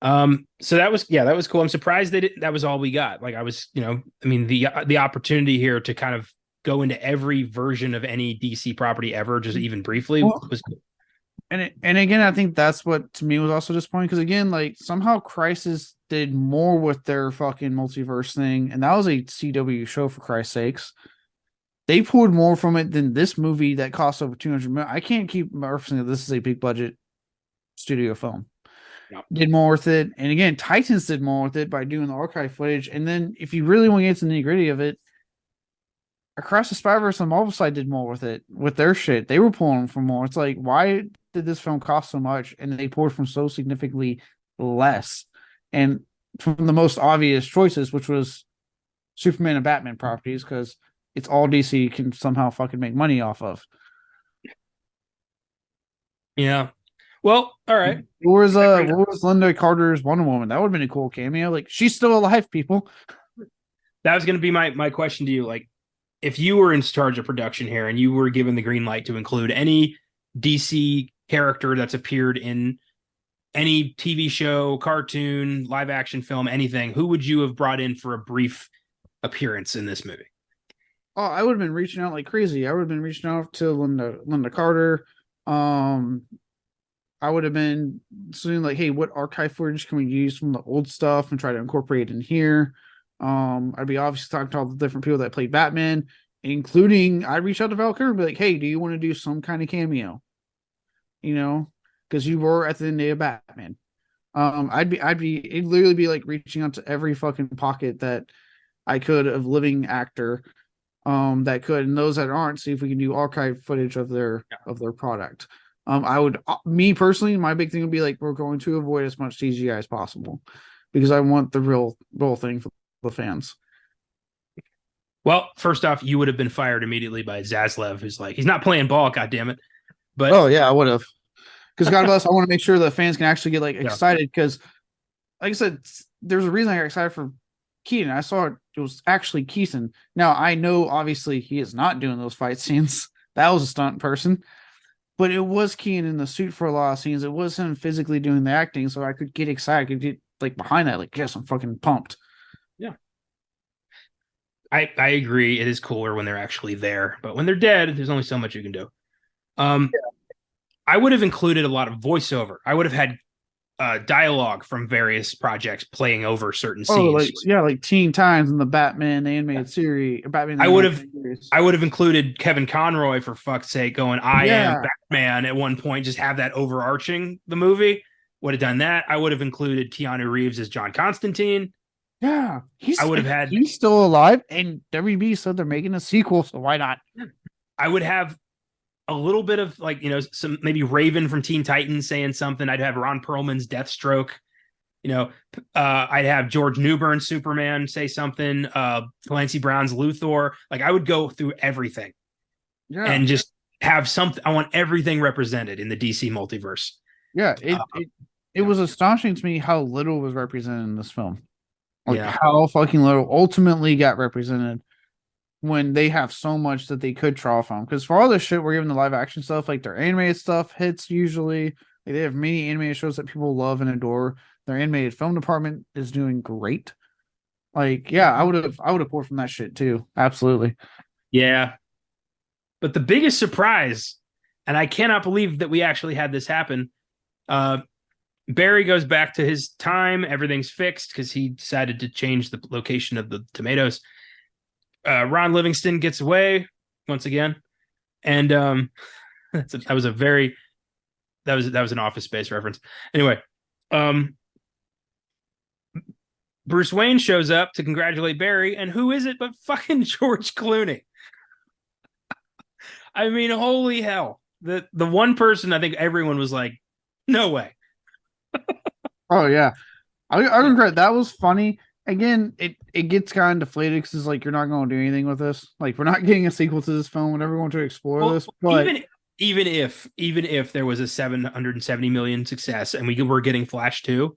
So that was cool. I'm surprised that was all we got. Like I was, I mean, the opportunity here to kind of go into every version of any DC property ever, just even briefly, was cool. And again, I think that's what to me was also disappointing, because again, like somehow Crisis did more with their fucking multiverse thing, and that was a CW show, for Christ's sakes. They pulled more from it than this movie that cost over 200 million. I can't keep referencing that this is a big budget studio film. Yep. Did more with it, and again, Titans did more with it by doing the archive footage. And then, if you really want to get to the nitty gritty of it, Across the Spider-Verse on the Marvel side did more with it, with their shit. They were pulling from more. It's like, why did this film cost so much and they poured from so significantly less? And from the most obvious choices, which was Superman and Batman properties, because it's all DC can somehow fucking make money off of. Yeah. Well, all right. What was Linda Carter's Wonder Woman? That would have been a cool cameo. Like, she's still alive, people. That was going to be my question to you. Like, if you were in charge of production here and you were given the green light to include any DC character that's appeared in any TV show, cartoon, live action film, anything, who would you have brought in for a brief appearance in this movie? Oh, I would have been reaching out like crazy. I would have been reaching out to Linda Carter. I would have been saying like, hey, what archive footage can we use from the old stuff and try to incorporate in here? I'd be obviously talking to all the different people that played Batman, including I'd reach out to Val Kilmer and be like, hey, do you want to do some kind of cameo? Because you were at the end of Batman. It'd literally be like reaching out to every fucking pocket that I could of living actor, that could, and those that aren't, see if we can do archive footage of their product. I would, me personally, my big thing would be like, we're going to avoid as much CGI as possible, because I want the real thing for the fans. Well, first off, you would have been fired immediately by Zaslav, who's like, he's not playing ball, goddammit. But oh yeah, I would have. Because God bless, I want to make sure that fans can actually get like excited. Because, like I said, there's a reason I got excited for Keaton. I saw it was actually Keaton. Now I know obviously he is not doing those fight scenes. That was a stunt person. But it was Keaton in the suit for a lot of scenes. It was him physically doing the acting, so I could get excited, I could get like behind that, like, yes, I'm fucking pumped. Yeah. I agree. It is cooler when they're actually there, but when they're dead, there's only so much you can do. I would have included a lot of voiceover. I would have had dialogue from various projects playing over certain scenes. Like Teen Times and the Batman animated series. Batman. I would have included Kevin Conroy, for fuck's sake, going, I am Batman at one point, just have that overarching the movie. Would have done that. I would have included Keanu Reeves as John Constantine. Yeah, he's still alive, and WB said they're making a sequel, so why not? I would have a little bit of like, some maybe Raven from Teen Titans saying something. I'd have Ron Perlman's Deathstroke. I'd have George Newbern Superman say something. Clancy Brown's Luthor. Like, I would go through everything, and just have something. I want everything represented in the DC multiverse. Yeah, it was astonishing to me how little was represented in this film. Like, how fucking little ultimately got represented, when they have so much that they could draw from. Because for all this shit, we're giving the live action stuff, like their animated stuff hits usually. Like, they have many animated shows that people love and adore. Their animated film department is doing great. Like, yeah, I would have poured from that shit too. Absolutely. Yeah. But the biggest surprise, and I cannot believe that we actually had this happen, Barry goes back to his time. Everything's fixed because he decided to change the location of the tomatoes. Ron Livingston gets away once again. And That was a very that was an Office Space reference. Anyway, um, Bruce Wayne shows up to congratulate Barry, and who is it but fucking George Clooney? I mean, holy hell! The one person I think everyone was like, no way. Oh yeah, I regret that was funny. Again, it gets kind of deflated because it's like you're not going to do anything with this. Like we're not getting a sequel to this film. We're never going to explore Well, this. But even if there was a 770 million success and we were getting Flash 2,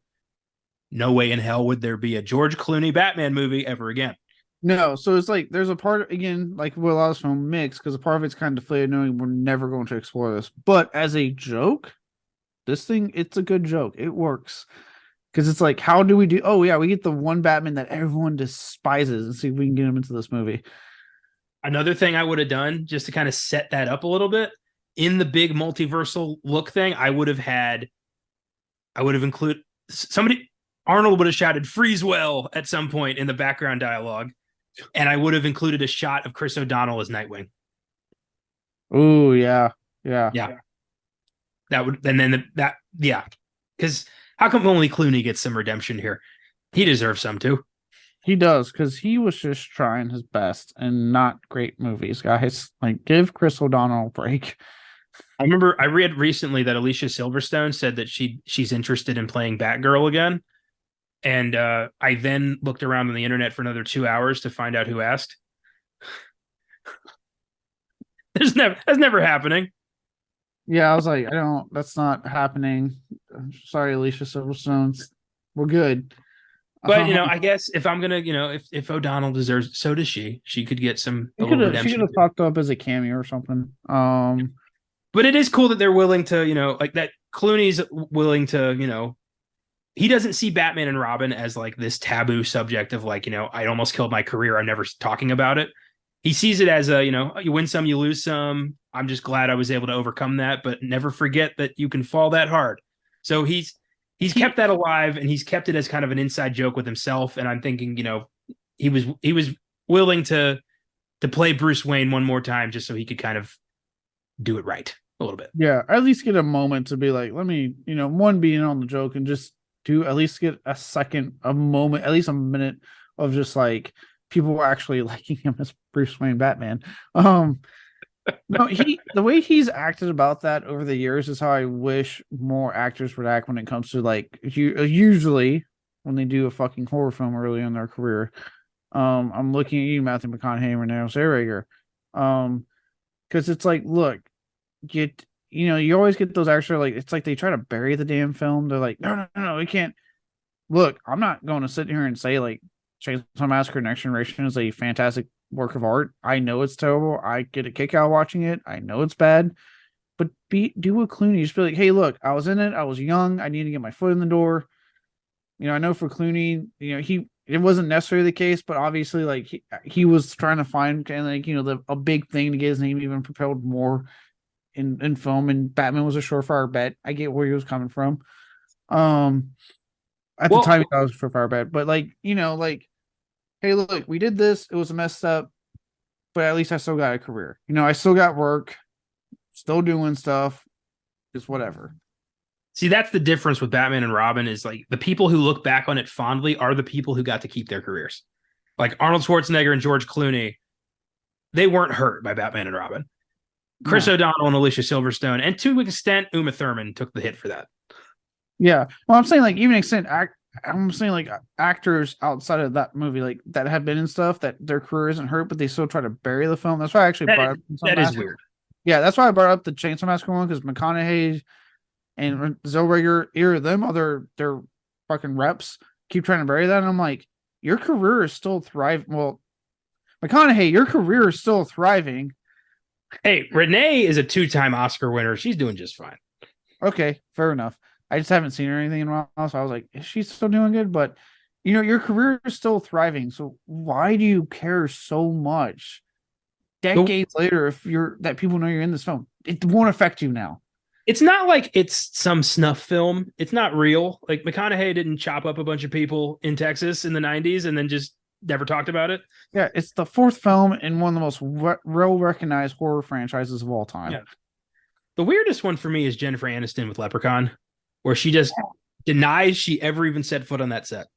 no way in hell would there be a George Clooney Batman movie ever again. no, so it's like there's a part again, like with a lot of this film mix, because a part of it's kind of deflated knowing we're never going to explore this. But as a joke, this thing, it's a good joke. It works. Because it's like, how do we do? Oh yeah, we get the one Batman that everyone despises, and see if we can get him into this movie. Another thing I would have done just to kind of set that up a little bit in the big multiversal look thing, I would have included somebody. Arnold would have shouted "Freeze-well" at some point in the background dialogue, and I would have included a shot of Chris O'Donnell as Nightwing. Oh yeah, yeah, Yeah, that would, and then yeah, because how come only Clooney gets some redemption here? He deserves some too. he does because he was just trying his best and not great movies, guys. Like, give Chris O'Donnell a break. I remember I read recently that Alicia Silverstone said that she's interested in playing Batgirl again. And I then looked around on the internet for another 2 hours to find out who asked. That's never happening. Yeah, I was like, I don't. That's not happening. I'm sorry, Alicia Silverstone. We're good. But I guess if I'm gonna, if O'Donnell deserves, so does she. She could get a little redemption. She could have popped up as a cameo or something. But it is cool that they're willing to, like that Clooney's willing to, he doesn't see Batman and Robin as like this taboo subject of like, I almost killed my career. I'm never talking about it. He sees it as a, you win some, you lose some. I'm just glad I was able to overcome that, but never forget that you can fall that hard. So he's kept that alive, and he's kept it as kind of an inside joke with himself. And I'm thinking, he was willing to play Bruce Wayne one more time just so he could kind of do it right a little bit. Yeah, at least get a moment to be like, let me, one being on the joke and just do at least get a moment, at least a minute of just like people were actually liking him as Bruce Wayne Batman. No, the way he's acted about that over the years is how I wish more actors would act when it comes to like usually when they do a fucking horror film early in their career. I'm looking at you, Matthew McConaughey, and Eyzaguirre. Because it's like, look, you always get those extra, like, it's like they try to bury the damn film. They're like, no, we can't. Look, I'm not going to sit here and say like Chainsaw Massacre Next Generation is a fantastic work of art. I know it's terrible. I get a kick out watching it. I know it's bad, but do a Clooney. Just be like, hey, look, I was in it. I was young. I need to get my foot in the door. I know for Clooney, it wasn't necessarily the case, but obviously, like he was trying to find kind of like a big thing to get his name even propelled more in film, and Batman was a surefire bet. I get where he was coming from. At the time, I was a surefire bet, but like like, hey, look, we did this. It was messed up, but at least I still got a career. I still got work, still doing stuff. Just whatever. See, that's the difference with Batman and Robin is like the people who look back on it fondly are the people who got to keep their careers. Like Arnold Schwarzenegger and George Clooney, they weren't hurt by Batman and Robin. Chris O'Donnell and Alicia Silverstone, and to an extent, Uma Thurman took the hit for that. Yeah. Well, I'm saying like even extent I'm saying like actors outside of that movie, like that have been in stuff that their career isn't hurt, but they still try to bury the film. That's why I actually brought up that is weird. Yeah, that's why I brought up the Chainsaw Massacre one, because McConaughey and Zellweger, them other their fucking reps keep trying to bury that, and I'm like, your career is still thriving. Well, McConaughey, your career is still thriving. Hey, Renee is a 2-time Oscar winner. She's doing just fine. Okay, fair enough. I just haven't seen her anything in a while, so I was like, is she still doing good? But your career is still thriving. So why do you care so much decades later if that people know you're in this film? It won't affect you now. It's not like it's some snuff film. It's not real. Like McConaughey didn't chop up a bunch of people in Texas in the 90s and then just never talked about it. Yeah, it's the fourth film in one of the most well-recognized horror franchises of all time. Yeah. The weirdest one for me is Jennifer Aniston with Leprechaun, where she just denies she ever even set foot on that set.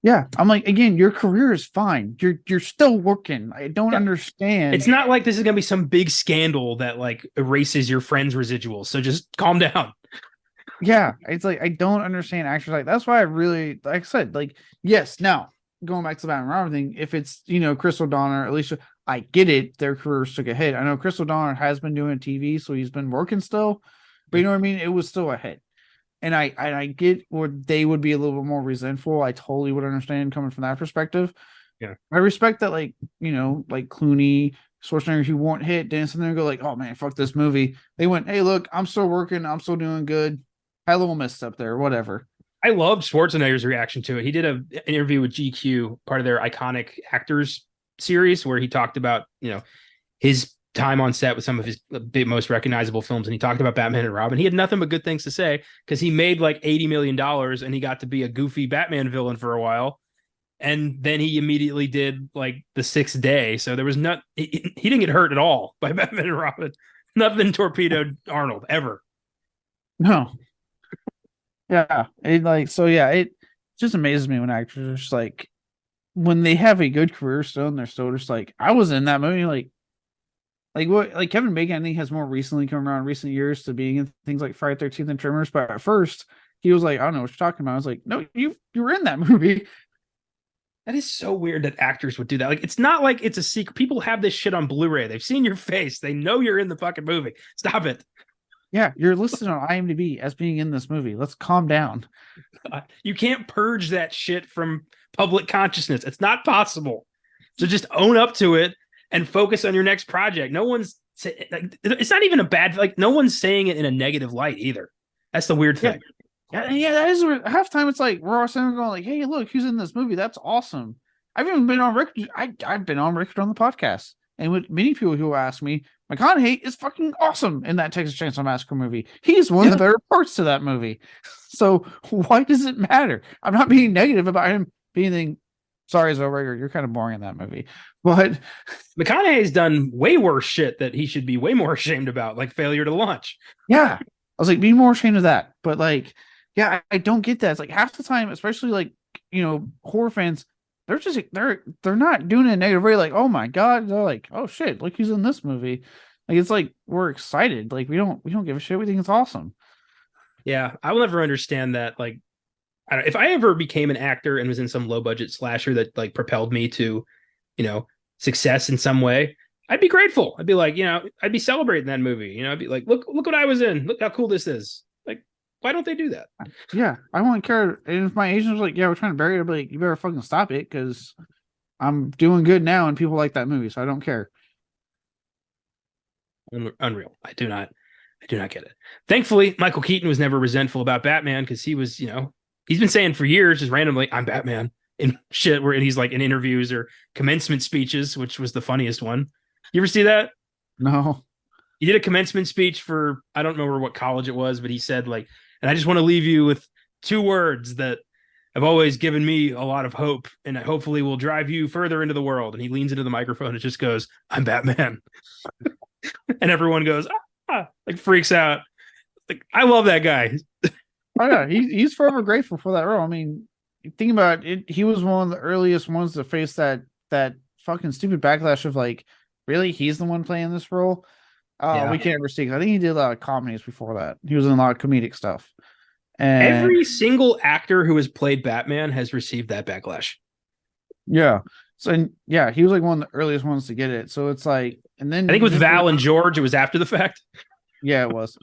Yeah, I'm like, again, your career is fine. You're still working. I don't Yeah. understand. It's not like this is gonna be some big scandal that like erases your friend's residuals. So just calm down. Yeah, it's like I don't understand actors like that's why I really like I said, like, yes, now going back to the Batman Robin thing, if it's Crystal Donner, Alicia, I get it, their careers took a hit. I know Crystal Donner has been doing TV, so he's been working still, but you know what I mean? It was still a hit. And I get where they would be a little bit more resentful. I totally would understand coming from that perspective. Yeah. I respect that, like, like Clooney, Schwarzenegger, who won't hit, didn't sit there and go like, oh man, fuck this movie. They went, hey, look, I'm still working, I'm still doing good. Had a little misstep there, whatever. I loved Schwarzenegger's reaction to it. He did an interview with GQ, part of their iconic actors series, where he talked about, his time on set with some of his most recognizable films. And he talked about Batman and Robin. He had nothing but good things to say because he made like $80 million and he got to be a goofy Batman villain for a while. And then he immediately did like The Sixth Day. So there was he didn't get hurt at all by Batman and Robin. Nothing torpedoed Arnold ever. No. Yeah. It just amazes me when actors are just like, when they have a good career still and they're still just like, I was in that movie, like what, like Kevin Bacon, I think, has more recently come around in recent years to being in things like Friday 13th and Tremors. But at first, he was like, I don't know what you're talking about. I was like, no, you were in that movie. That is so weird that actors would do that. Like, it's not like it's a secret. People have this shit on Blu-ray. They've seen your face. They know you're in the fucking movie. Stop it. Yeah, you're listed on IMDb as being in this movie. Let's calm down. You can't purge that shit from public consciousness. It's not possible. So just own up to it and focus on your next project. No one's like, it's not even a bad, like, no one's saying it in a negative light either. That's the weird thing. Yeah, that is half time. It's like we're all sitting going like, "Hey, look, who's in this movie? That's awesome." I've even been on record. I've been on record on the podcast, and with many people who ask me, McConaughey is fucking awesome in that Texas Chainsaw Massacre movie. He's one of the better parts to that movie. So why does it matter? I'm not being negative about him being. Sorry, Zellweger, you're kind of boring in that movie, but McConaughey's done way worse shit that he should be way more ashamed about, like Failure to Launch. Yeah, I was like, be more ashamed of that. But like, yeah, I don't get that. It's like half the time, especially like horror fans, they're just they're not doing it in a negative way. Like, oh my god, they're like, oh shit, look who's in this movie. Like, it's like we're excited. Like we don't give a shit. We think it's awesome. Yeah, I will never understand that. Like, if I ever became an actor and was in some low budget slasher that like propelled me to, success in some way, I'd be grateful. I'd be like, I'd be celebrating that movie. I'd be like, look what I was in. Look how cool this is. Like, why don't they do that? Yeah, I won't care. And if my agent was like, yeah, we're trying to bury it, I'd be like, you better fucking stop it because I'm doing good now and people like that movie, so I don't care. Unreal. I do not get it. Thankfully, Michael Keaton was never resentful about Batman because he was, he's been saying for years, just randomly, I'm Batman in shit where he's like in interviews or commencement speeches, which was the funniest one. You ever see that? No. He did a commencement speech for, I don't remember what college it was, but he said like, and I just want to leave you with two words that have always given me a lot of hope and hopefully will drive you further into the world. And he leans into the microphone and just goes, I'm Batman. And everyone goes, like freaks out. Like, I love that guy. Oh yeah, he's forever grateful for that role. I mean, think about it. He was one of the earliest ones to face that fucking stupid backlash of like, really, he's the one playing this role. We can't ever see. I think he did a lot of comedies before that. He was in a lot of comedic stuff. And every single actor who has played Batman has received that backlash. Yeah. So and yeah, he was like one of the earliest ones to get it. So it's like, and then I think with Val and George, it was after the fact. Yeah, it was.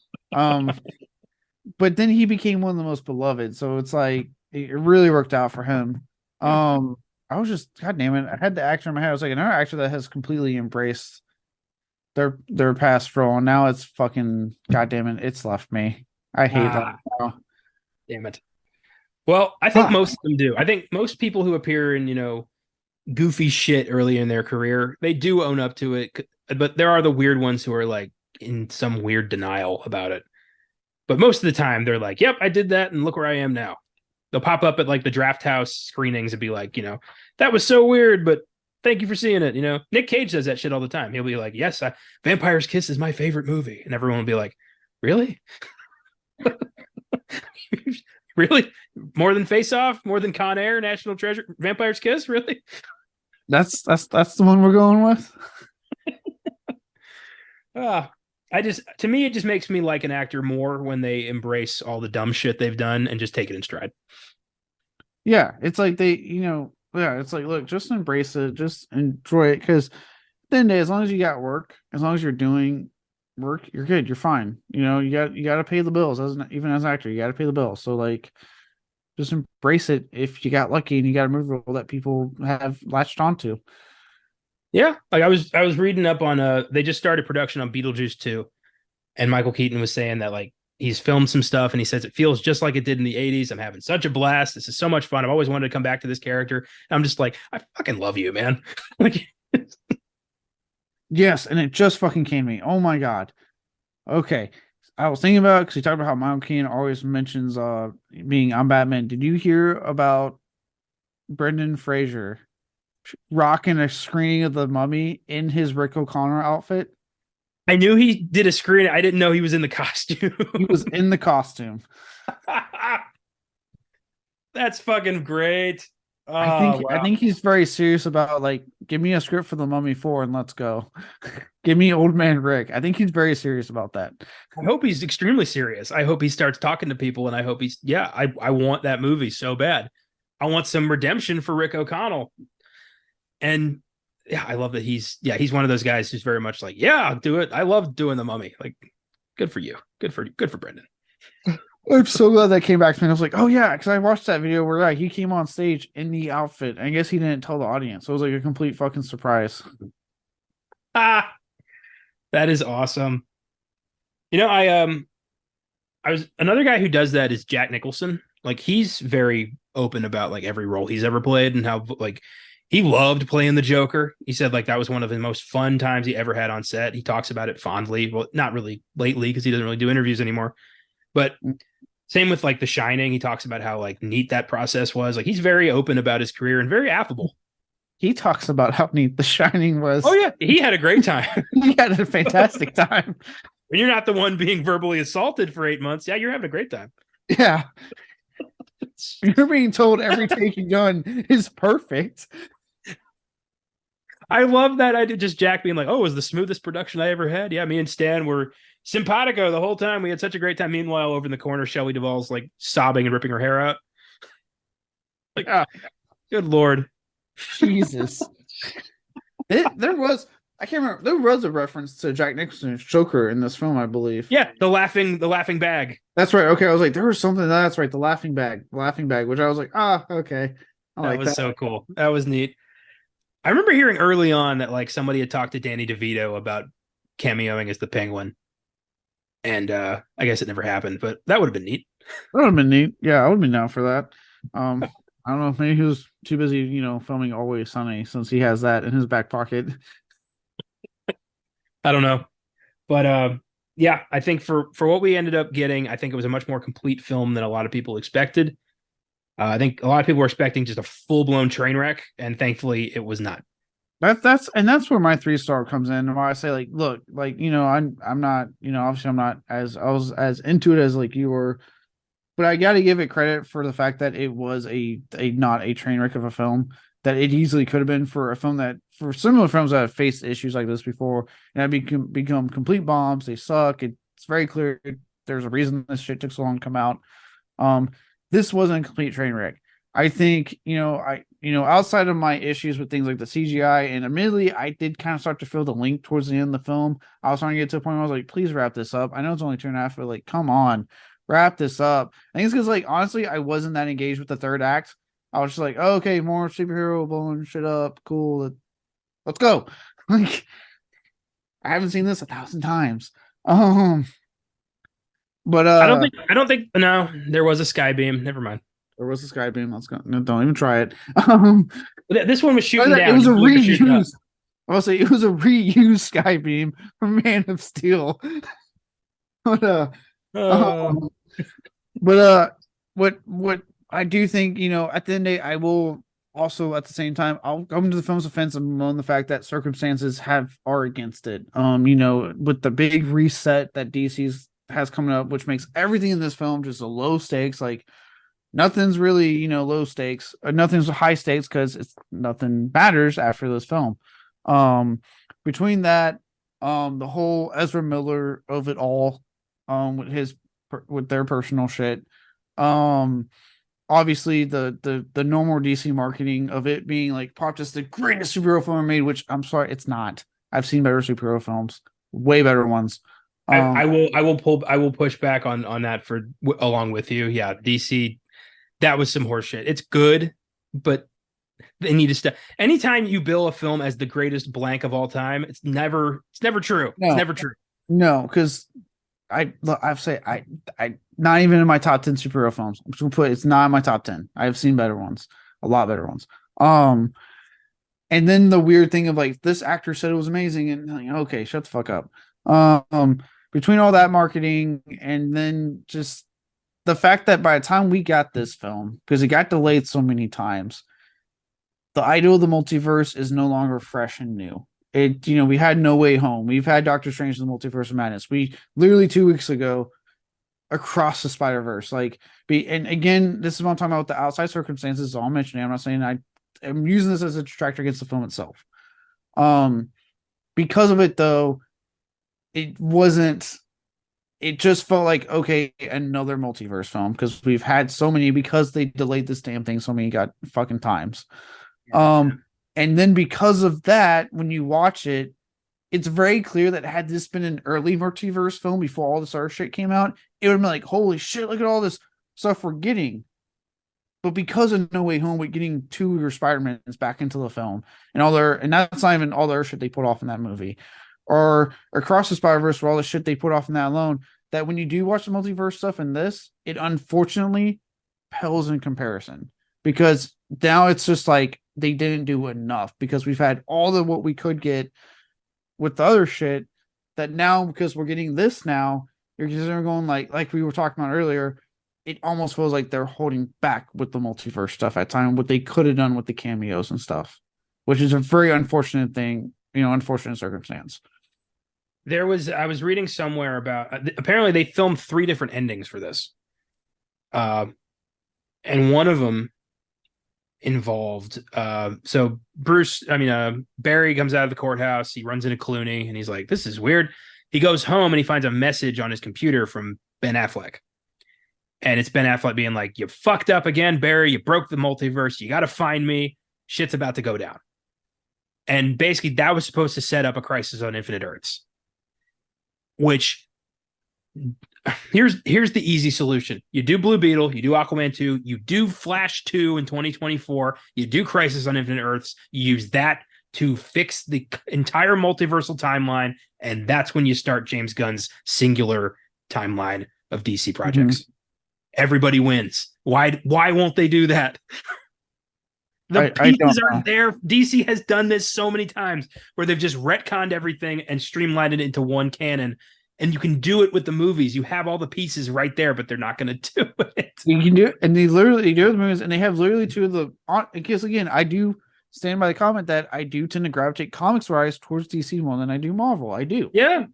But then he became one of the most beloved. So it's like it really worked out for him. I was just, god damn it, I had the actor in my head. I was like, another actor that has completely embraced their past role, and now it's fucking, god damn it, it's left me. I hate that now. Damn it. Well, I think most of them do. I think most people who appear in, goofy shit early in their career, they do own up to it. But there are the weird ones who are like in some weird denial about it. But most of the time, they're like, yep, I did that, and look where I am now. They'll pop up at like the Draft House screenings and be like, that was so weird, but thank you for seeing it. You know, Nick Cage says that shit all the time. He'll be like, yes, Vampire's Kiss is my favorite movie. And everyone will be like, really? Really? More than Face Off? More than Con Air, National Treasure, Vampire's Kiss? Really? That's the one we're going with. To me, it just makes me like an actor more when they embrace all the dumb shit they've done and just take it in stride. Yeah, it's like they, yeah, it's like, look, just embrace it, just enjoy it, because then as long as you got work, as long as you're doing work, you're good, you're fine. You got to pay the bills, even as an actor, you got to pay the bills. So like, just embrace it. If you got lucky and you got a movie role that people have latched onto. Yeah, like I was reading up on they just started production on Beetlejuice 2, and Michael Keaton was saying that like he's filmed some stuff and he says it feels just like it did in the 80s. I'm having such a blast. This is so much fun. I've always wanted to come back to this character. And I'm just like, I fucking love you, man. Like Yes, and it just fucking came to me. Oh my god. Okay. I was thinking about it because he talked about how Michael Keaton always mentions being on Batman. Did you hear about Brendan Fraser rocking a screening of The Mummy in his Rick O'Connor outfit? I knew he did a screen. I didn't know he was in the costume. He was in the costume. That's fucking great. Oh, I wow. think he's very serious about like, give me a script for The Mummy 4 and let's go. Give me Old Man Rick. I think he's very serious about that. I hope he's extremely serious. I hope he starts talking to people, and I hope he's I want that movie so bad. I want some redemption for Rick O'Connell. And yeah, I love that he's one of those guys who's very much like, yeah, I'll do it. I love doing the Mummy. Like, good for you. Good for Brendan. I'm so glad that came back to me. I was like, oh yeah, because I watched that video where like he came on stage in the outfit. I guess he didn't tell the audience. So it was like a complete fucking surprise. Ah, that is awesome. I was another guy who does that is Jack Nicholson. Like he's very open about like every role he's ever played and how like he loved playing the Joker. He said like that was one of the most fun times he ever had on set. He talks about it fondly. Well, not really lately because he doesn't really do interviews anymore. But same with like The Shining. He talks about how like neat that process was. Like he's very open about his career and very affable. He talks about how neat The Shining Oh was. yeah, he had a great time. He had a fantastic time. When you're not the one being verbally assaulted for 8 months, yeah, you're having a great time. Yeah. You're being told every take you've done is perfect. I love that. I did just Jack being like, "Oh, it was the smoothest production I ever had." Yeah, me and Stan were simpatico the whole time. We had such a great time. Meanwhile, over in the corner, Shelley Duvall's like sobbing and ripping her hair out. Like, ah, good lord, Jesus. There was, I can't remember. There was a reference to Jack Nicholson's Joker in this film, I believe. yeah, the laughing bag. That's right. Okay, I was like, there was something. That's right. The laughing bag, which I was like, okay, I That like was that. so cool. That was neat. I remember hearing early on that like somebody had talked to Danny DeVito about cameoing as the Penguin, and I guess it never happened, but that would have been neat. That would have been neat. Yeah, I would have been down for that. I don't know. Maybe he was too busy, filming Always Sunny since he has that in his back pocket. I don't know, but yeah, I think for what we ended up getting, I think it was a much more complete film than a lot of people expected. I think a lot of people were expecting just a full blown train wreck, and thankfully, it was not. That's where my 3-star comes in. Where I say like, look, like I'm not, obviously I'm not as I was as into it as like you were, but I got to give it credit for the fact that it was a not a train wreck of a film, that it easily could have been for a film that for similar films that have faced issues like this before and have become complete bombs. They suck. It's very clear there's a reason this shit took so long to come out. This wasn't a complete train wreck. I think, outside of my issues with things like the CGI, and admittedly, I did kind of start to feel the link towards the end of the film. I was starting to get to a point where I was like, please wrap this up. I know it's only 2.5, but like, come on, wrap this up. I think it's because, like, honestly, I wasn't that engaged with the third act. I was just like, oh, okay, more superhero blowing shit up. Cool. Let's go. Like, I haven't seen this 1,000 times. But I don't think no, there was a sky beam. Never mind. there was a sky beam. Let's go. No, don't even try it. This one was shooting down. It was a shooting up. reuse. I'll say it was a reused sky beam from Man of Steel. But Uh, but what I do think, at the end of the day, I will also at the same time, I'll come to the film's offense and bemoan the fact that circumstances are against it. With the big reset that DC's has coming up, which makes everything in this film just a low stakes. Like nothing's really, low stakes. Nothing's high stakes because it's nothing matters after this film. Between that, the whole Ezra Miller of it all, with their personal shit. Obviously the normal DC marketing of it being like pop just the greatest superhero film ever made, which I'm sorry, it's not. I've seen better superhero films, way better ones. I will push back on that along with you. Yeah, DC, that was some horseshit. It's good, but they need to step. Anytime you bill a film as the greatest blank of all time, it's never true. No, it's never true. No, because I not even in my top 10 superhero films. I'm just gonna put it's not in my top 10. I've seen better ones, a lot better ones. And then the weird thing of like this actor said it was amazing, and like, okay, shut the fuck up. Between all that marketing and then just the fact that by the time we got this film, because it got delayed so many times, the idea of the multiverse is no longer fresh and new. We had No Way Home. We've had Doctor Strange in the Multiverse of Madness. We literally 2 weeks ago, Across the Spider-Verse. And again, this is what I'm talking about with the outside circumstances. All I'm mentioning. I'm not saying I'm using this as a detractor against the film itself. Because of it though, it wasn't. It just felt like, okay, another multiverse film because we've had so many because they delayed this damn thing so many fucking times. And then because of that, when you watch it, it's very clear that had this been an early multiverse film before all this other shit came out, it would have been like, holy shit, look at all this stuff we're getting. But because of No Way Home, we're getting 2 of your Spider-Mans back into the film and that's not even all the other shit they put off in that movie. Or Across the Spider-Verse for all the shit they put off in that alone, that when you do watch the multiverse stuff in this, it unfortunately pales in comparison. Because now it's just like they didn't do enough because we've had all of what we could get with the other shit that now because we're getting this now, you're just going like we were talking about earlier, it almost feels like they're holding back with the multiverse stuff at time, what they could have done with the cameos and stuff, which is a very unfortunate thing, unfortunate circumstance. I was reading somewhere about apparently they filmed 3 different endings for this. And one of them involved Barry comes out of the courthouse, he runs into Clooney and he's like, this is weird. He goes home and he finds a message on his computer from Ben Affleck, and it's Ben Affleck being like, you fucked up again, Barry, you broke the multiverse, you got to find me, shit's about to go down. And basically that was supposed to set up a Crisis on Infinite Earths, which here's the easy solution. You do Blue Beetle, you do Aquaman 2, you do Flash 2 in 2024, you do Crisis on Infinite Earths, you use that to fix the entire multiversal timeline, and that's when you start James Gunn's singular timeline of DC projects. Everybody wins. Why won't they do that? The pieces aren't there. DC has done this so many times where they've just retconned everything and streamlined it into one canon. And you can do it with the movies. You have all the pieces right there, but they're not going to do it. You can do it, and they do it with the movies, and they have literally 2 of the. Because again, I do stand by the comment that I do tend to gravitate comics-wise towards DC more than I do Marvel. I do. Yeah.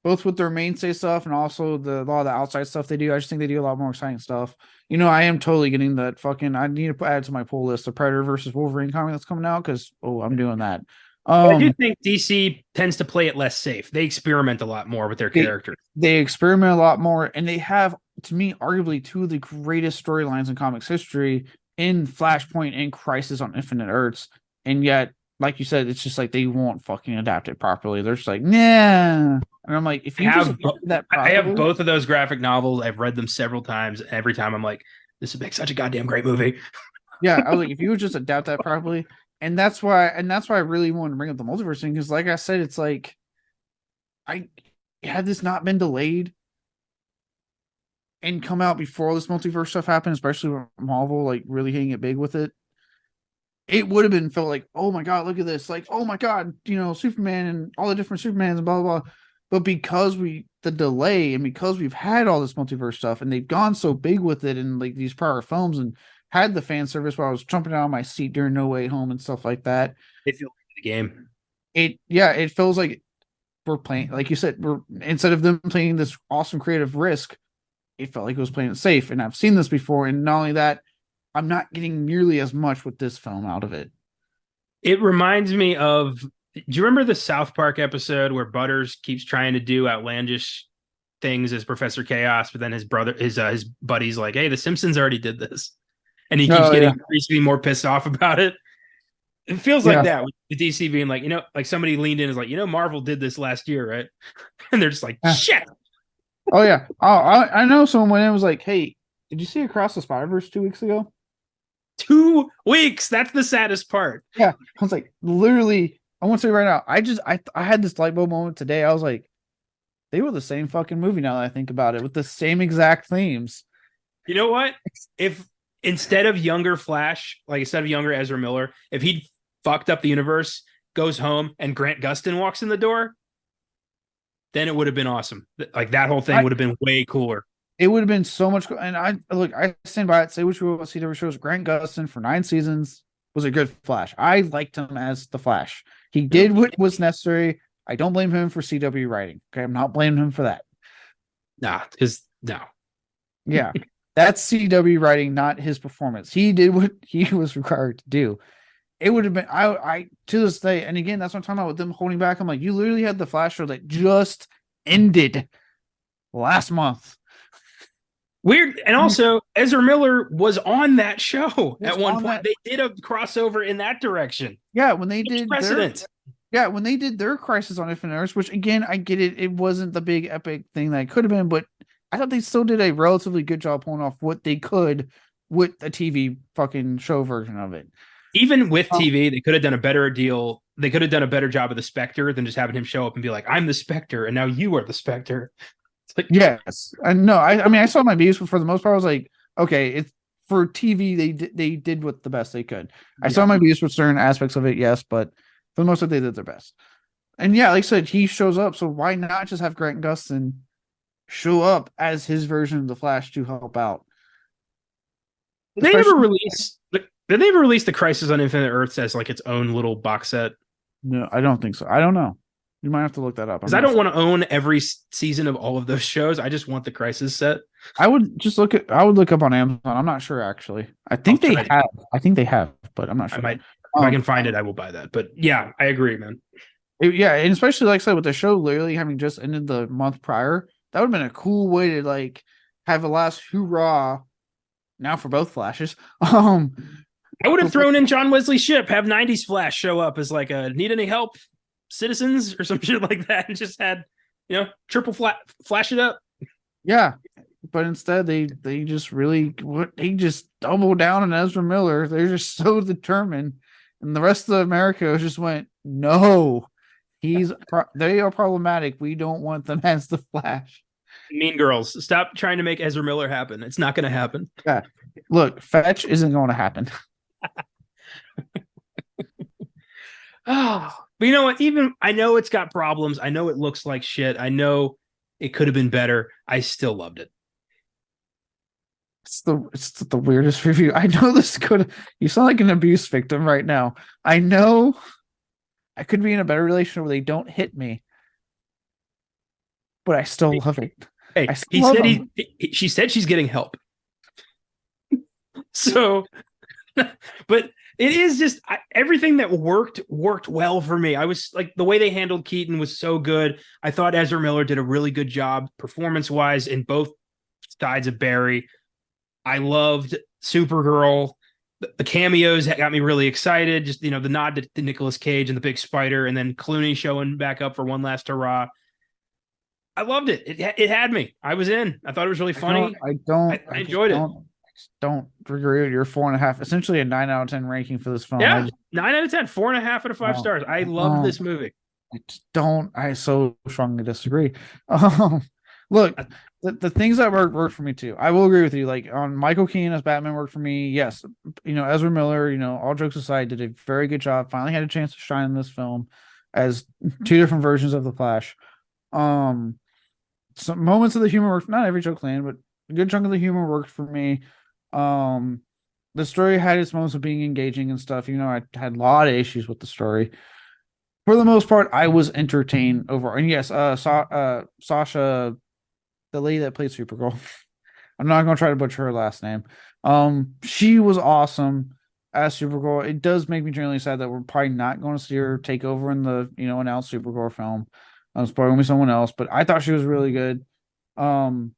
Both with their mainstay stuff and also a lot of the outside stuff they do. I just think they do a lot more exciting stuff. I am totally getting that fucking. I need to add to my pull list the Predator versus Wolverine comic that's coming out because I'm doing that. I do think DC tends to play it less safe. They experiment a lot more with their characters. They experiment a lot more, and they have, to me, arguably 2 of the greatest storylines in comics history in Flashpoint and Crisis on Infinite Earths. And yet, like you said, it's just like they won't fucking adapt it properly. They're just like, nah. And I'm like, if you have that properly, I have both of those graphic novels. I've read them several times. Every time I'm like, this would make such a goddamn great movie. Yeah, I was like, if you would just adapt that properly. And that's why I really wanted to bring up the multiverse thing, because like I said, it's like had this not been delayed and come out before all this multiverse stuff happened, especially with Marvel like really hitting it big with it, it would have been felt like, oh my god, look at this, like, oh my god, Superman and all the different Supermans and blah blah blah. But because the delay and because we've had all this multiverse stuff and they've gone so big with it in like these prior films and had the fan service where I was jumping out of my seat during No Way Home and stuff like that. It feels like the game. It feels like we're playing, like you said, we're instead of them taking this awesome creative risk, it felt like it was playing it safe. And I've seen this before, and not only that, I'm not getting nearly as much with this film out of it. It reminds me of. Do you remember the South Park episode where Butters keeps trying to do outlandish things as Professor Chaos, but then his buddy's like, "Hey, the Simpsons already did this," and he keeps Oh getting yeah, increasingly more pissed off about it. It feels like yeah, that with the DC being like, like somebody leaned in and is like, Marvel did this last year, right? And they're just like, yeah. shit. Oh yeah. Oh, I know someone when it was like, hey, did you see Across the Spider-Verse 2 weeks ago? 2 weeks. That's the saddest part. Yeah, I was like, literally, I want to say right now, I had this light bulb moment today. I was like, they were the same fucking movie now that I think about it, with the same exact themes. You know what? If instead of younger Flash, like instead of younger Ezra Miller, if he'd fucked up the universe, goes home, and Grant Gustin walks in the door, then it would have been awesome. Like that whole thing would have been way cooler. It would have been so much. And I stand by it. Say which will CW shows. Grant Gustin for 9 seasons was a good Flash. I liked him as the Flash. He did what was necessary. I don't blame him for CW writing. Okay, I'm not blaming him for that. Nah, because no. Yeah, that's CW writing, not his performance. He did what he was required to do. It would have been I to this day, and again, that's what I'm talking about with them holding back. I'm like, you literally had the Flash show that just ended last month. Weird. And also, Ezra Miller was on that show Was at one on point. that- They did a crossover in that direction. Yeah, when they Huge did precedent. when they did their Crisis on Infinite Earths, which again, I get it, it wasn't the big epic thing that it could have been, but I thought they still did a relatively good job pulling off what they could with the TV fucking show version of it. Even with TV, they could have done a better deal. They could have done a better job of the Spectre than just having him show up and be like, "I'm the Spectre, and now you are the Spectre." It's like, Yes, and no, I mean, I saw my beefs, but for the most part, I was like, okay, it's for TV. They did what the best they could. I saw my beefs with certain aspects of it, yes, but for the most part, they did their best. And yeah, like I said, he shows up, so why not just have Grant Gustin show up as his version of the Flash to help out? did they ever release? Did they ever release the Crisis on Infinite Earths as like its own little box set? No, I don't think so. I don't know. You might have to look that up. Because I don't want to own every season of all of those shows. I just want the Crisis set. I would just look at. I would look up on Amazon. I'm not sure actually. I think they have. I think they have, but I'm not sure. I might, if I can find it, I will buy that. But yeah, I agree, man. Yeah, and especially like I said, with the show literally having just ended the month prior, that would have been a cool way to like have a last hoorah. Now for both Flashes. I would have thrown in John Wesley Shipp, have 90s Flash show up as like a need any help, citizens, or some shit like that, and just had, triple flash it up. Yeah. But instead they just they just doubled down on Ezra Miller. They're just so determined. And the rest of America just went, no, they are problematic. We don't want them as the Flash. Mean Girls, stop trying to make Ezra Miller happen. It's not going to happen. Yeah. Look, Fetch isn't going to happen. Oh, but you know what? Even I know it's got problems. I know it looks like shit. I know it could have been better. I still loved it. It's the weirdest review. I know this could. You sound like an abuse victim right now. I know. I could be in a better relationship where they don't hit me, but I still love it. Hey, he said she said she's getting help. So, but it is just everything that worked well for me. I was like, the way they handled Keaton was so good. I thought Ezra Miller did a really good job performance-wise in both sides of Barry. I loved Supergirl. The cameos got me really excited. Just, the nod to Nicolas Cage and the big spider, and then Clooney showing back up for one last hurrah. I loved it. It had me. I was in. I thought it was really funny. I enjoyed it. Don't agree with your 4.5, essentially a 9 out of 10 ranking for this film. Yeah, 9 out of 10, 4.5 out of 5 stars. I love this movie. I so strongly disagree. Look, the things that worked for me too. I will agree with you. Like on Michael Keaton as Batman worked for me. Yes, Ezra Miller. All jokes aside, did a very good job. Finally had a chance to shine in this film as two different versions of the Flash. Some moments of the humor worked. Not every joke landed, but a good chunk of the humor worked for me. the story had its moments of being engaging and stuff. You know, I had a lot of issues with the story. For the most part, I was entertained overall. And yes, Sasha, the lady that played Supergirl, I'm not gonna try to butcher her last name. She was awesome as Supergirl. It does make me genuinely sad that we're probably not going to see her take over in the announced Supergirl film. It's probably gonna be someone else, but I thought she was really good. Um,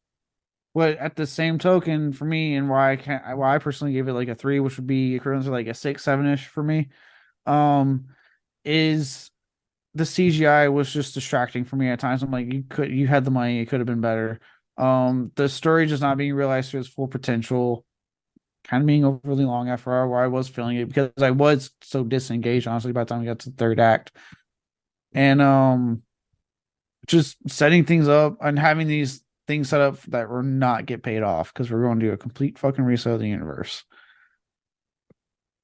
but at the same token, for me, and why I personally gave it like a 3, which would be equivalent to like a 6, 7-ish for me, um, is the CGI was just distracting for me at times. I'm like, you had the money, it could have been better. The story just not being realized to its full potential, kind of being overly long after a while, where I was feeling it because I was so disengaged, honestly, by the time we got to the third act. And just setting things up and having these things set up that will not get paid off because we're going to do a complete fucking reset of the universe.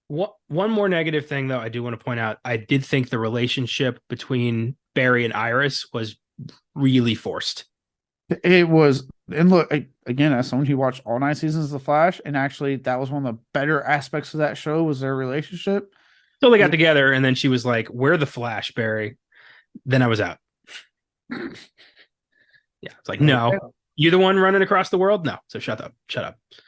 One more negative thing, though, I do want to point out. I did think the relationship between Barry and Iris was really forced. It was, and look, again, as someone who watched all 9 seasons of The Flash, and actually that was one of the better aspects of that show was their relationship. So they got together, and then she was like, "We're the Flash, Barry." Then I was out. Yeah, it's like, no, you're the one running across the world. No, so shut up.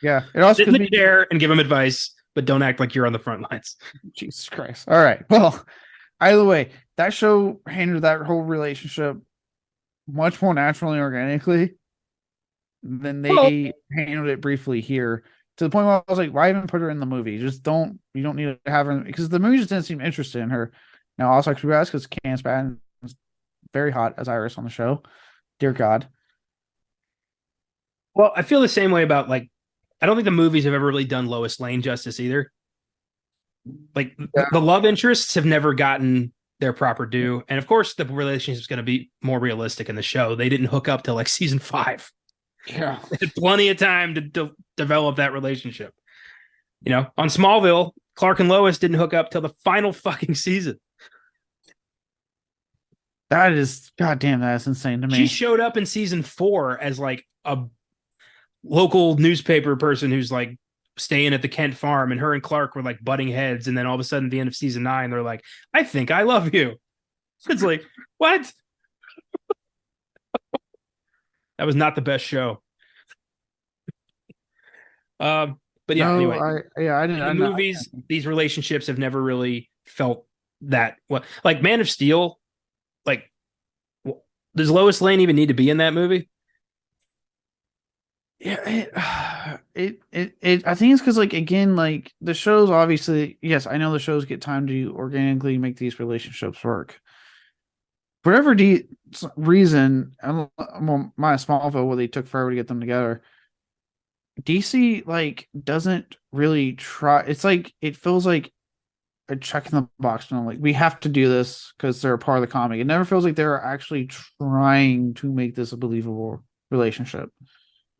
Yeah, it also sit in the chair and give him advice, but don't act like you're on the front lines. Jesus Christ! All right, well, either way, that show handled that whole relationship much more naturally and organically than they handled it briefly here. To the point where I was like, why even put her in the movie? You don't need to have her, because the movie just didn't seem interested in her. Now, also, congrats, because Candace Patton is very hot as Iris on the show. Dear God. Well, I feel the same way about, like, I don't think the movies have ever really done Lois Lane justice either. Like, the love interests have never gotten their proper due. And of course, the relationship is going to be more realistic in the show. They didn't hook up till like season 5. Yeah. They had plenty of time to develop that relationship. You know, on Smallville, Clark and Lois didn't hook up till the final fucking season. That is, goddamn, that's insane to me. She showed up in season 4 as like a local newspaper person who's like staying at the Kent farm, and her and Clark were like butting heads. And then all of a sudden, at the end of season 9, they're like, "I think I love you." It's like, what? That was not the best show. But yeah, anyway, I didn't. In the movies, these relationships have never really felt that. What, like Man of Steel? Like, does Lois Lane even need to be in that movie? Yeah, it I think it's because, like, again, like, the shows, obviously, yes, I know the shows get time to organically make these relationships work. For whatever reason, my Smallville, where they took forever to get them together, DC, like, doesn't really try. It's like, it feels like a check in the box. You know, like, we have to do this because they're a part of the comic. It never feels like they're actually trying to make this a believable relationship.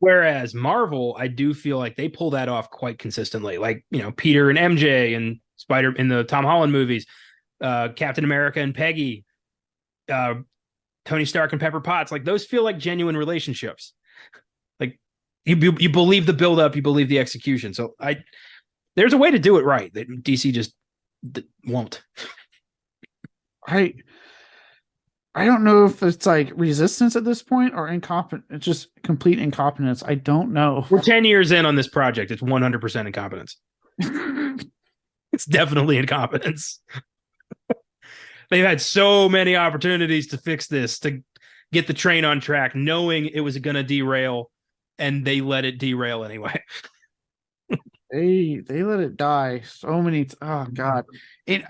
Whereas Marvel, I do feel like they pull that off quite consistently. Like, you know, Peter and MJ and Spider in the Tom Holland movies, Captain America and Peggy, Tony Stark and Pepper Potts. Like, those feel like genuine relationships. Like, you believe the buildup, you believe the execution. So there's a way to do it right that DC just won't. I don't know if it's like resistance at this point or incompetent. It's just complete incompetence. I don't know. We're 10 years in on this project. It's 100% incompetence. It's definitely incompetence. They've had so many opportunities to fix this, to get the train on track, knowing it was going to derail, and they let it derail anyway. They let it die so many. Oh God! And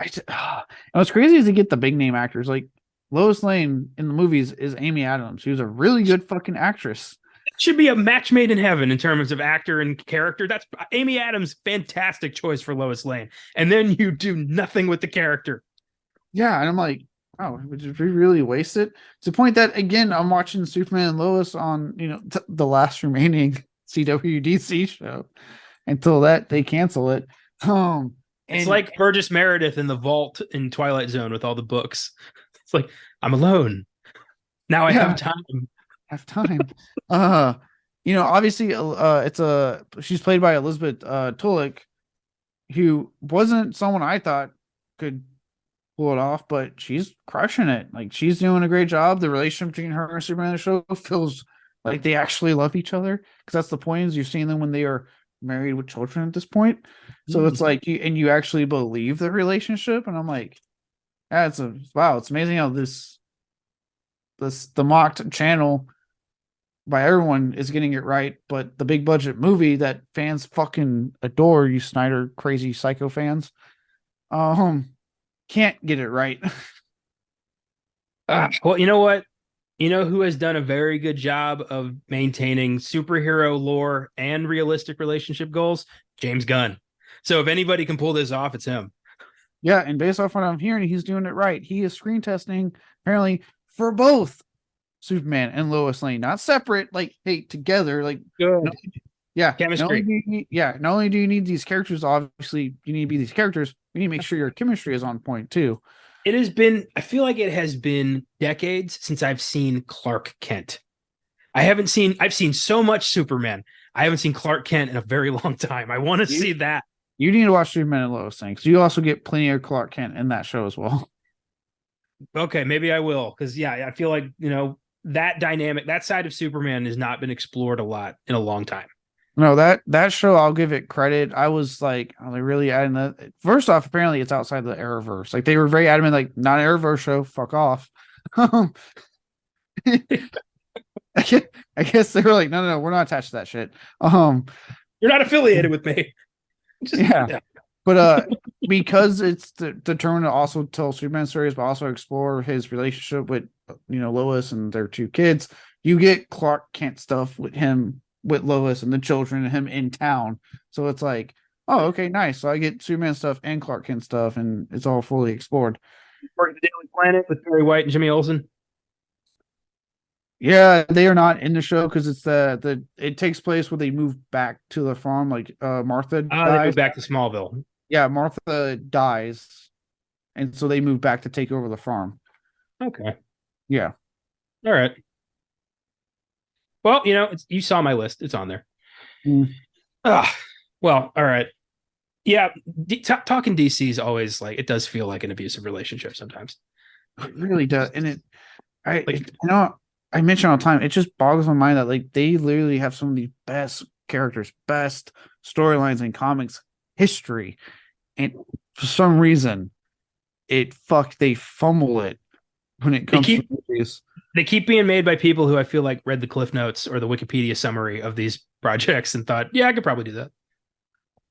what's crazy is they get the big name actors. Like, Lois Lane in the movies is Amy Adams. She was a really good fucking actress. It should be a match made in heaven in terms of actor and character. That's Amy Adams, fantastic choice for Lois Lane. And then you do nothing with the character. Yeah, and I'm like, oh, did we really waste it? To the point that, again, I'm watching Superman and Lois on, the last remaining CWDC show. Until that, they cancel it. It's like Burgess Meredith in the vault in Twilight Zone with all the books. It's like, I'm alone. Now I have time. Obviously, she's played by Elizabeth Tulloch, who wasn't someone I thought could pull it off, but she's crushing it. Like she's doing a great job. The relationship between her and Superman in the show feels like they actually love each other because that's the point is you're seeing them when they are married with children at this point. So it's like you actually believe the relationship, and I'm like, yeah, it's amazing how the mocked channel by everyone is getting it right, but the big budget movie that fans fucking adore, you Snyder crazy psycho fans, um, can't get it right. Well, you know what? You know who has done a very good job of maintaining superhero lore and realistic relationship goals? James Gunn. So if anybody can pull this off, it's him. Yeah, and based off what I'm hearing, he's doing it right. He is screen testing apparently for both Superman and Lois Lane, not separate, like hey, together. Like Good. no, yeah, Chemistry. not only do you need these characters, obviously you need to be these characters. You need to make sure your chemistry is on point too. It has been, I feel like it has been decades since I've seen Clark Kent. I've seen so much Superman. I haven't seen Clark Kent in a very long time. I want to see that. You need to watch Superman and Lois Lane because you also get plenty of Clark Kent in that show as well. Okay, maybe I will. Because, yeah, I feel like, that dynamic, that side of Superman has not been explored a lot in a long time. No, that show, I'll give it credit. I was like, are they really adding that? First off, apparently it's outside the Arrowverse. Like they were very adamant, like not an Arrowverse show. Fuck off. I guess they were like, no, we're not attached to that shit. You're not affiliated with me. Yeah. But because it's determined to also tell Superman stories, but also explore his relationship with Lois and their two kids, you get Clark Kent stuff with him, with Lois and the children, and him in town. So it's like, oh, okay, nice. So I get Superman stuff and Clark Kent stuff, and it's all fully explored. Part of the Daily Planet with Barry White and Jimmy Olsen. Yeah, they are not in the show because it's it takes place where they move back to the farm. Like Martha They dies. move back to Smallville. Yeah, Martha dies, and so they move back to take over the farm. Okay. Yeah. All right. Well, you saw my list. It's on there. Well, all right. Yeah, talking DC is always like, it does feel like an abusive relationship sometimes. It really does, and I mention all the time. It just boggles my mind that like they literally have some of the best characters, best storylines in comics history, and for some reason, they fumble it when it comes to movies. They keep being made by people who I feel like read the Cliff Notes or the Wikipedia summary of these projects and thought, yeah, I could probably do that.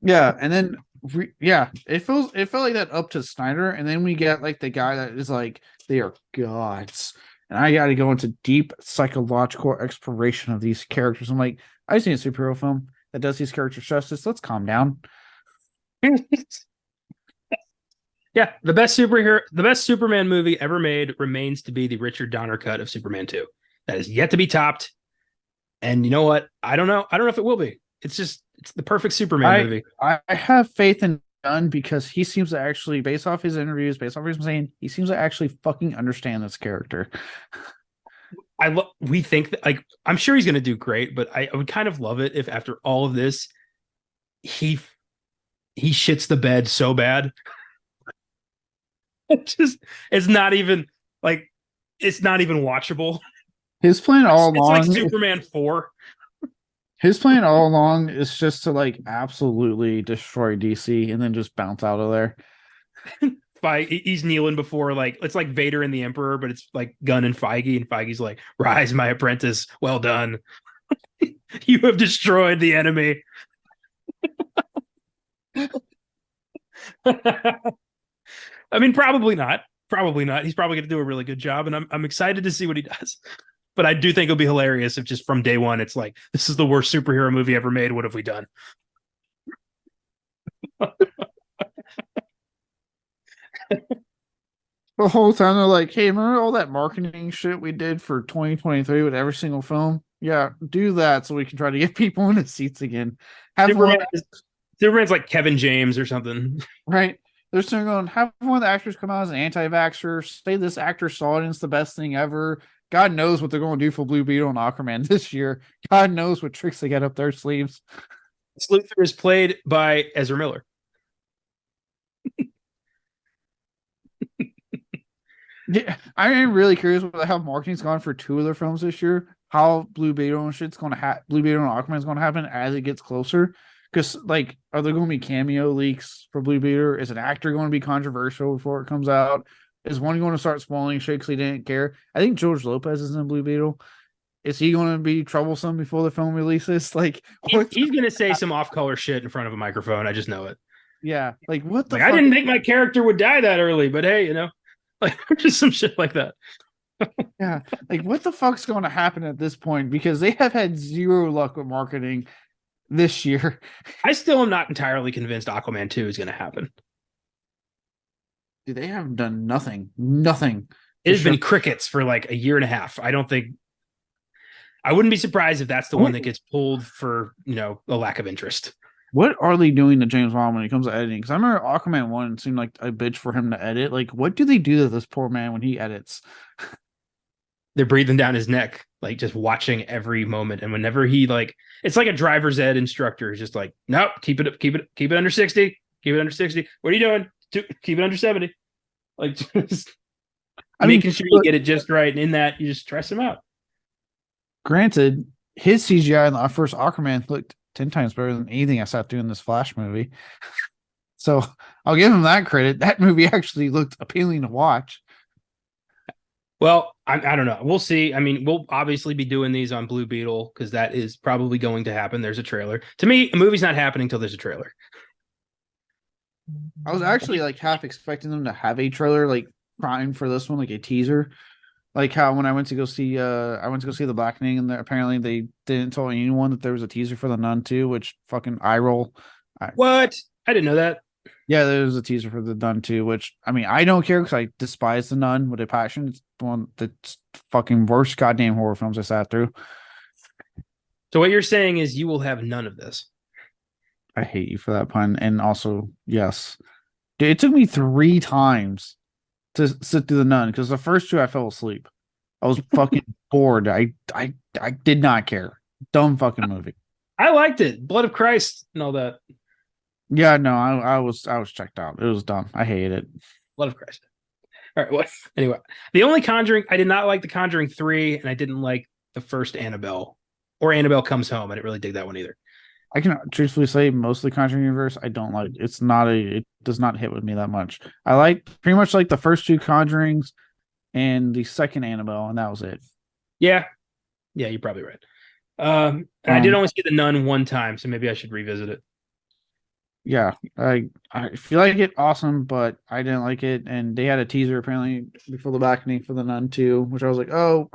Yeah, and then it felt like that up to Snyder, and then we get like the guy that is like they are gods, and I got to go into deep psychological exploration of these characters. I'm like, I just need a superhero film that does these characters justice. Let's calm down. Yeah, the best Superman movie ever made remains to be the Richard Donner cut of Superman 2. That is yet to be topped. And you know what? I don't know if it will be. It's the perfect Superman movie. I have faith in Gunn because he seems to actually, based off his interviews, based off what he's saying, he seems to actually fucking understand this character. We think that, like, I'm sure he's going to do great, but I would kind of love it if after all of this, he shits the bed so bad. It's not even watchable. His plan all along, it's like Superman 4. His plan all along is just to like absolutely destroy DC and then just bounce out of there. He's kneeling before, like, it's like Vader and the Emperor, but it's like Gunn and Feige's like, "Rise, my apprentice, well done. You have destroyed the enemy." I mean, probably not. Probably not. He's probably going to do a really good job, and I'm excited to see what he does. But I do think it'll be hilarious if just from day one it's like, this is the worst superhero movie ever made. What have we done? The whole time they're like, "Hey, remember all that marketing shit we did for 2023 with every single film? Yeah, do that so we can try to get people in the seats again." Superman's like Kevin James or something, right? They're still going, have one of the actors come out as an anti-vaxxer, say this actor saw it and it's the best thing ever. God knows what they're going to do for Blue Beetle and Aquaman this year. God knows what tricks they got up their sleeves. Sluther is played by Ezra Miller. Yeah, I am really curious with how marketing's gone for two of their films this year. How Blue Beetle and shit's going to Blue Beetle and Aquaman is going to happen as it gets closer. Because like, are there going to be cameo leaks for Blue Beetle? Is an actor going to be controversial before it comes out? Is one going to start spoiling shit because he didn't care? I think George Lopez is in Blue Beetle. Is he going to be troublesome before the film releases? Like, what? He's gonna say some off-color shit in front of a microphone. I just know it. Yeah, like what the Like I fuck? didn't think my character would die that early, but hey, like just some shit like that. Yeah, like what the fuck's going to happen at this point? Because they have had zero luck with marketing this year. I still am not entirely convinced Aquaman 2 is going to happen. Dude, they have done nothing, nothing. It has been crickets for like a year and a half. I wouldn't be surprised if that's the one that gets pulled for, a lack of interest. What are they doing to James Wan when it comes to editing? Because I remember Aquaman 1 seemed like a bitch for him to edit. Like, what do they do to this poor man when he edits? They're breathing down his neck, like just watching every moment. And whenever he it's like a driver's ed instructor. He's just like, nope, keep it under 60. Keep it under 60. What are you doing? Keep it under 70. Like just making sure you get it just right. And in that, you just stress him out. Granted, his CGI in the first Aquaman looked 10 times better than anything I saw doing this Flash movie. So I'll give him that credit. That movie actually looked appealing to watch. Well, I don't know. We'll see. I mean, we'll obviously be doing these on Blue Beetle because that is probably going to happen. There's a trailer. To me, a movie's not happening until there's a trailer. I was actually like half expecting them to have a trailer, like primed for this one, like a teaser. Like how when I went to go see The Blackening, and apparently they didn't tell anyone that there was a teaser for The Nun 2, which fucking eye roll. What? I didn't know that. Yeah, there was a teaser for The Nun 2, which I mean I don't care because I despise The Nun with a passion. It's one of the fucking worst goddamn horror films I sat through. So what you're saying is you will have none of this. I hate you for that pun. And also, yes. Dude, it took me 3 times to sit through The Nun because the first 2 I fell asleep. I was fucking bored. I did not care. Dumb fucking movie. I liked it. Blood of Christ and all that. Yeah, no, I was checked out. It was dumb. I hated it. Blood of Christ. All right. Well, anyway, the only Conjuring, I did not like the Conjuring 3, and I didn't like the first Annabelle or Annabelle Comes Home. I didn't really dig that one either. I can truthfully say most of the Conjuring universe I don't like. It does not hit with me that much. I like pretty much like the first 2 Conjurings and the second Annabelle, and that was it. Yeah, you're probably right. And I did only see The Nun one time, so maybe I should revisit it. Yeah, I feel like it awesome, but I didn't like it. And they had a teaser apparently before The Blackening for The Nun 2, which I was like, I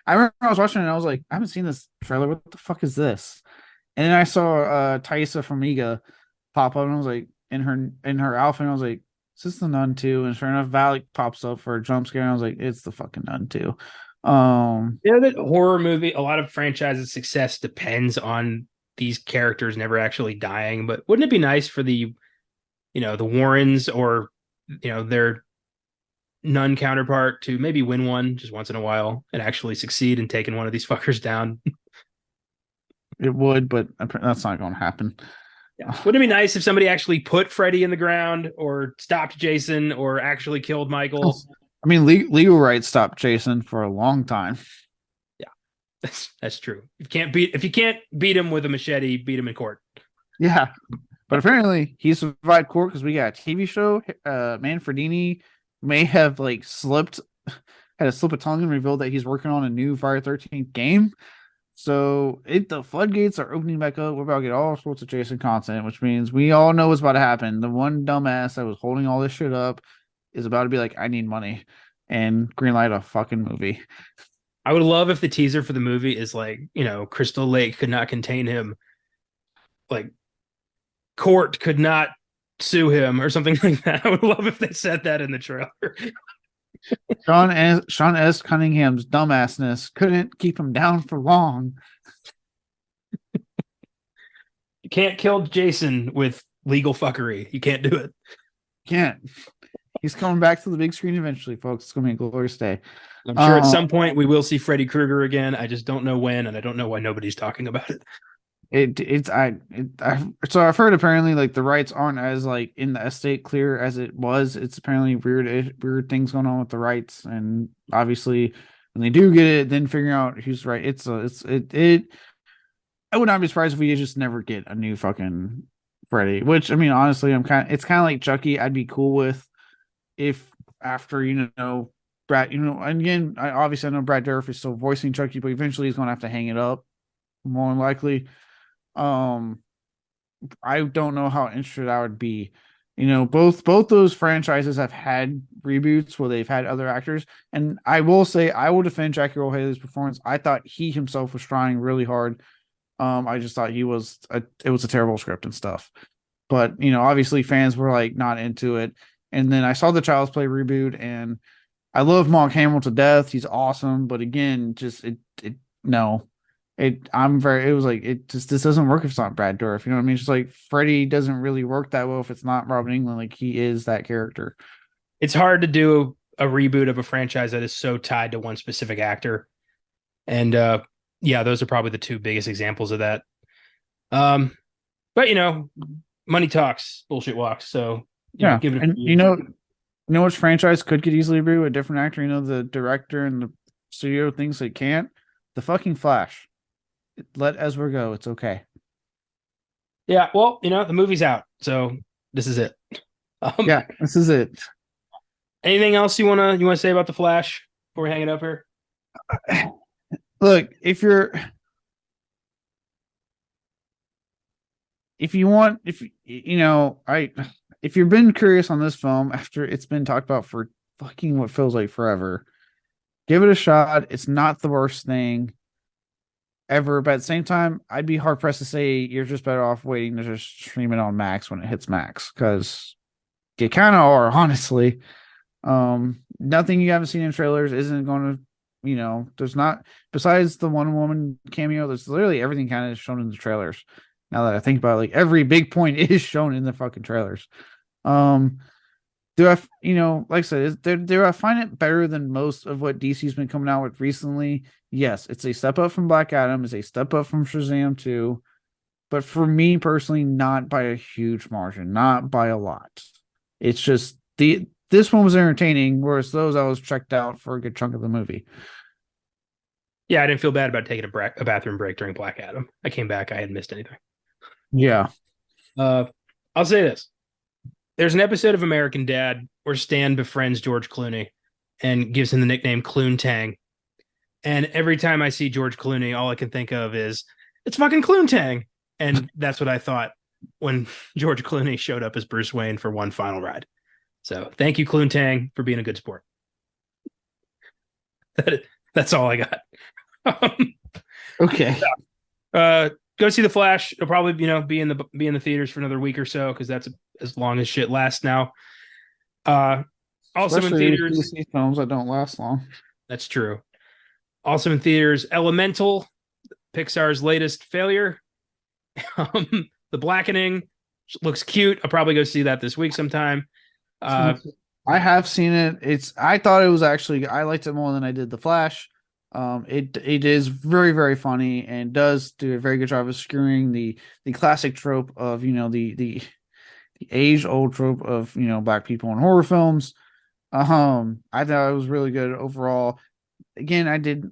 remember I was watching it and I was like, I haven't seen this trailer. What the fuck is this? And then I saw Thaisa Farmiga pop up, and I was like, in her outfit, and I was like, is this The Nun 2? And sure enough, Valak pops up for a jump scare, and I was like, it's the fucking Nun 2. That horror movie, a lot of franchises' success depends on these characters never actually dying. But wouldn't it be nice for the Warrens or their Nun counterpart to maybe win one just once in a while and actually succeed in taking one of these fuckers down? It would, but that's not going to happen. Yeah. Wouldn't it be nice if somebody actually put Freddy in the ground or stopped Jason or actually killed Michael? I mean, legal rights stopped Jason for a long time. Yeah, that's true. If you can't beat him with a machete, beat him in court. Yeah, but apparently he survived court because we got a TV show. Manfredini may have had a slip of tongue and revealed that he's working on a new Friday 13th game. So the floodgates are opening back up. We're about to get all sorts of Jason content, which means we all know what's about to happen. The one dumbass that was holding all this shit up is about to be like, I need money, and greenlight a fucking movie. I would love if the teaser for the movie is like, Crystal Lake could not contain him. Like, court could not sue him or something like that. I would love if they said that in the trailer. Sean S. Cunningham's dumbassness couldn't keep him down for long. You can't kill Jason with legal fuckery. You can't do it. Can't. He's coming back to the big screen eventually, folks. It's going to be a glorious day. I'm sure at some point we will see Freddy Krueger again. I just don't know when, and I don't know why nobody's talking about it. So I've heard apparently like the rights aren't as like in the estate clear as it was. It's apparently weird things going on with the rights, and obviously when they do get it, then figuring out who's right. It's. I would not be surprised if we just never get a new fucking Freddy. Which I mean, honestly, it's kind of like Chucky. I'd be cool with if after Brad, and again, obviously I know Brad Dourif is still voicing Chucky, but eventually he's going to have to hang it up more than likely. Um, I don't know how interested I would be. Both those franchises have had reboots where they've had other actors, and I will say I will defend Jackie Earle Haley's performance. I thought he himself was trying really hard. I just thought it was a terrible script and stuff. But obviously fans were like not into it. And then I saw the Child's Play reboot, and I love Mark Hamill to death. He's awesome, but again, just it no. It was like this doesn't work if it's not Brad Dourif. You know what I mean? It's just like Freddy doesn't really work that well if it's not Robin England. Like he is that character. It's hard to do a reboot of a franchise that is so tied to one specific actor. And yeah, those are probably the two biggest examples of that. But money talks, bullshit walks. So Yeah, give it a and few years. which franchise could get easily rebooted with a different actor. The director and the studio thinks they can't. The fucking Flash. Let Ezra go. It's okay. Yeah, well, the movie's out, so this is it. Yeah, this is it. Anything else you wanna say about the Flash before we hang it up here? Look, if you've been curious on this film after it's been talked about for fucking what feels like forever, give it a shot. It's not the worst thing ever, but at the same time, I'd be hard pressed to say you're just better off waiting to just stream it on Max when it hits Max, because you kind of are, honestly. Nothing you haven't seen in trailers isn't going to, there's not, besides the one woman cameo, there's literally everything kind of shown in the trailers. Now that I think about it, like every big point is shown in the fucking trailers. Do I, like I said, do I find it better than most of what DC's been coming out with recently? Yes, it's a step up from Black Adam, it's a step up from Shazam 2, but for me personally, not by a huge margin, not by a lot. It's just this one was entertaining, whereas those I was checked out for a good chunk of the movie. Yeah, I didn't feel bad about taking a bathroom break during Black Adam. I came back, I hadn't missed anything. Yeah. I'll say this. There's an episode of American Dad where Stan befriends George Clooney and gives him the nickname Cloontang. And every time I see George Clooney, all I can think of is, it's fucking Cloontang. And that's what I thought when George Clooney showed up as Bruce Wayne for one final ride. So thank you, Cloontang, for being a good sport. That's all I got. Okay. Go see The Flash. It'll probably be in the theaters for another week or so, because that's as long as shit lasts now. Also Especially in theaters, DC films that don't last long. that's true. Also in theaters, Elemental, Pixar's latest failure. The Blackening looks cute. I'll probably go see that this week sometime. I have seen it. I thought it was actually, I liked it more than I did The Flash. It is very, very funny and does do a very good job of skewering the classic trope of the age old trope of black people in horror films. I thought it was really good overall. Again, I did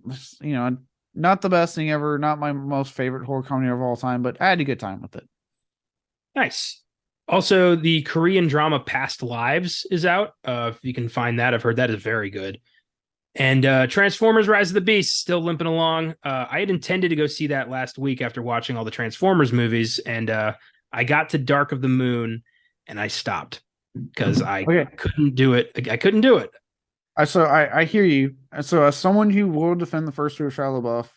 not the best thing ever, not my most favorite horror comedy of all time, but I had a good time with it. Nice. Also, the Korean drama Past Lives is out. If you can find that, I've heard that is very good. And Transformers Rise of the Beast still limping along. I had intended to go see that last week after watching all the Transformers movies, and I got to Dark of the Moon and I stopped because I couldn't do it. I couldn't do it. I hear you. So as someone who will defend the first two of Shia LaBeouf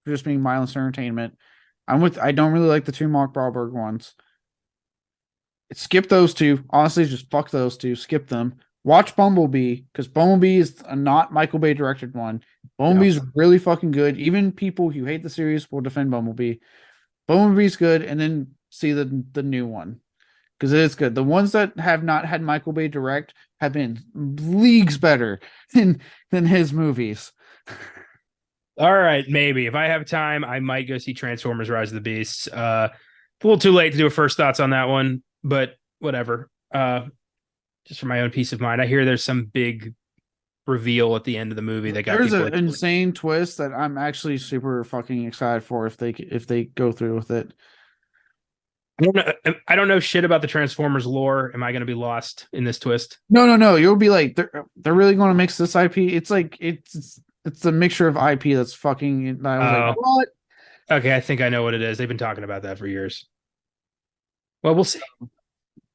for just being mindless entertainment, I don't really like the two Mark Wahlberg ones. Skip those two. Honestly, just fuck those two. Skip them. Watch Bumblebee, because Bumblebee is a not Michael Bay directed one. Bumblebee's really fucking good. Even people who hate the series will defend Bumblebee. Bumblebee's good, and then see the new one, because it is good. The ones that have not had Michael Bay direct have been leagues better than his movies. All right, maybe if I have time, I might go see Transformers: Rise of the Beasts. It's a little too late to do a first thoughts on that one, but whatever. Just for my own peace of mind, I hear there's some big reveal at the end of the movie that got There's people an insane twist that I'm actually super fucking excited for if they go through with it. I don't know shit about the Transformers lore. Am I going to be lost in this twist? No. You'll be like, they're really going to mix this IP. It's like it's a mixture of IP that's fucking. I was like, what? Okay, I think I know what it is. They've been talking about that for years. Well, we'll see.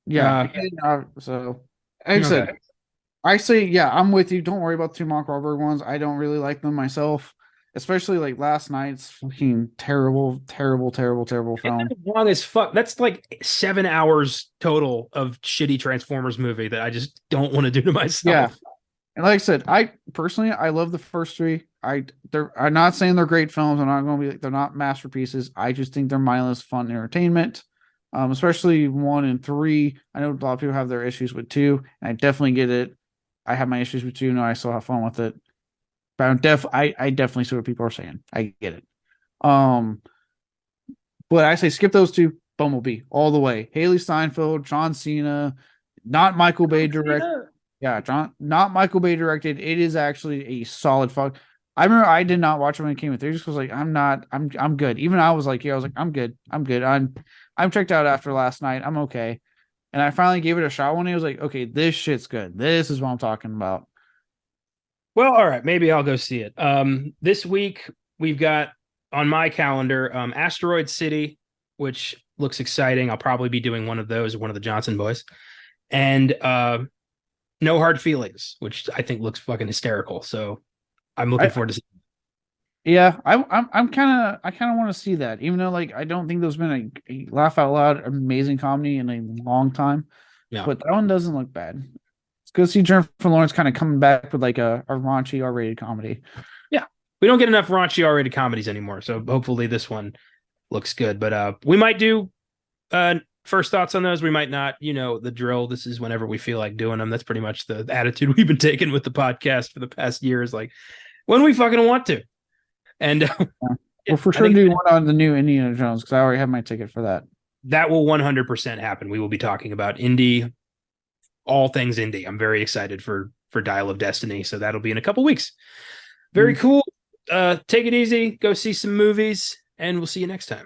Yeah. So, like I said, I say, yeah, I'm with you. Don't worry about two Mark Wahlberg ones. I don't really like them myself, especially like last night's fucking terrible film. Long as fuck. That's like 7 hours total of shitty Transformers movie that I just don't want to do to myself. Yeah. And like I said, I personally I love the first three. I'm not saying they're great films. I'm not going to be like they're not masterpieces. I just think they're mindless fun entertainment. Especially 1 and 3. I know a lot of people have their issues with 2, and I definitely get it. I have my issues with 2, and I still have fun with it. But I definitely see what people are saying. I get it. But I say skip those 2. Bumblebee all the way. Haley Steinfeld, John Cena, not Michael Bay directed. Yeah, not Michael Bay directed. It is actually a solid fuck. I remember I did not watch it when it came in theaters because like I'm good. Even I was like, yeah, I was like, I'm good. I'm checked out after last night. I'm okay. And I finally gave it a shot one day. I was like, okay, this shit's good. This is what I'm talking about. Well, all right, maybe I'll go see it. This week we've got on my calendar Asteroid City, which looks exciting. I'll probably be doing one of those, one of the Johnson boys, and No Hard Feelings, which I think looks fucking hysterical. So I'm looking forward to seeing. Yeah, I kind of want to see that, even though like I don't think there's been a laugh out loud amazing comedy in a long time. Yeah, But that one doesn't look bad. It's good to see Jennifer Lawrence kind of coming back with like a raunchy R-rated comedy. yeah. We don't get enough raunchy R-rated comedies anymore, so hopefully this one looks good. But we might do first thoughts on those. We might not. You know the drill. This is whenever we feel like doing them. That's pretty much the attitude we've been taking with the podcast for the past year. Is like when we fucking want to. And We're for sure doing one on the new Indiana Jones because I already have my ticket for that. That will 100% happen. We will be talking about indie, all things indie. I'm very excited for Dial of Destiny. So that'll be in a couple weeks. Very cool. Take it easy. Go see some movies, and we'll see you next time.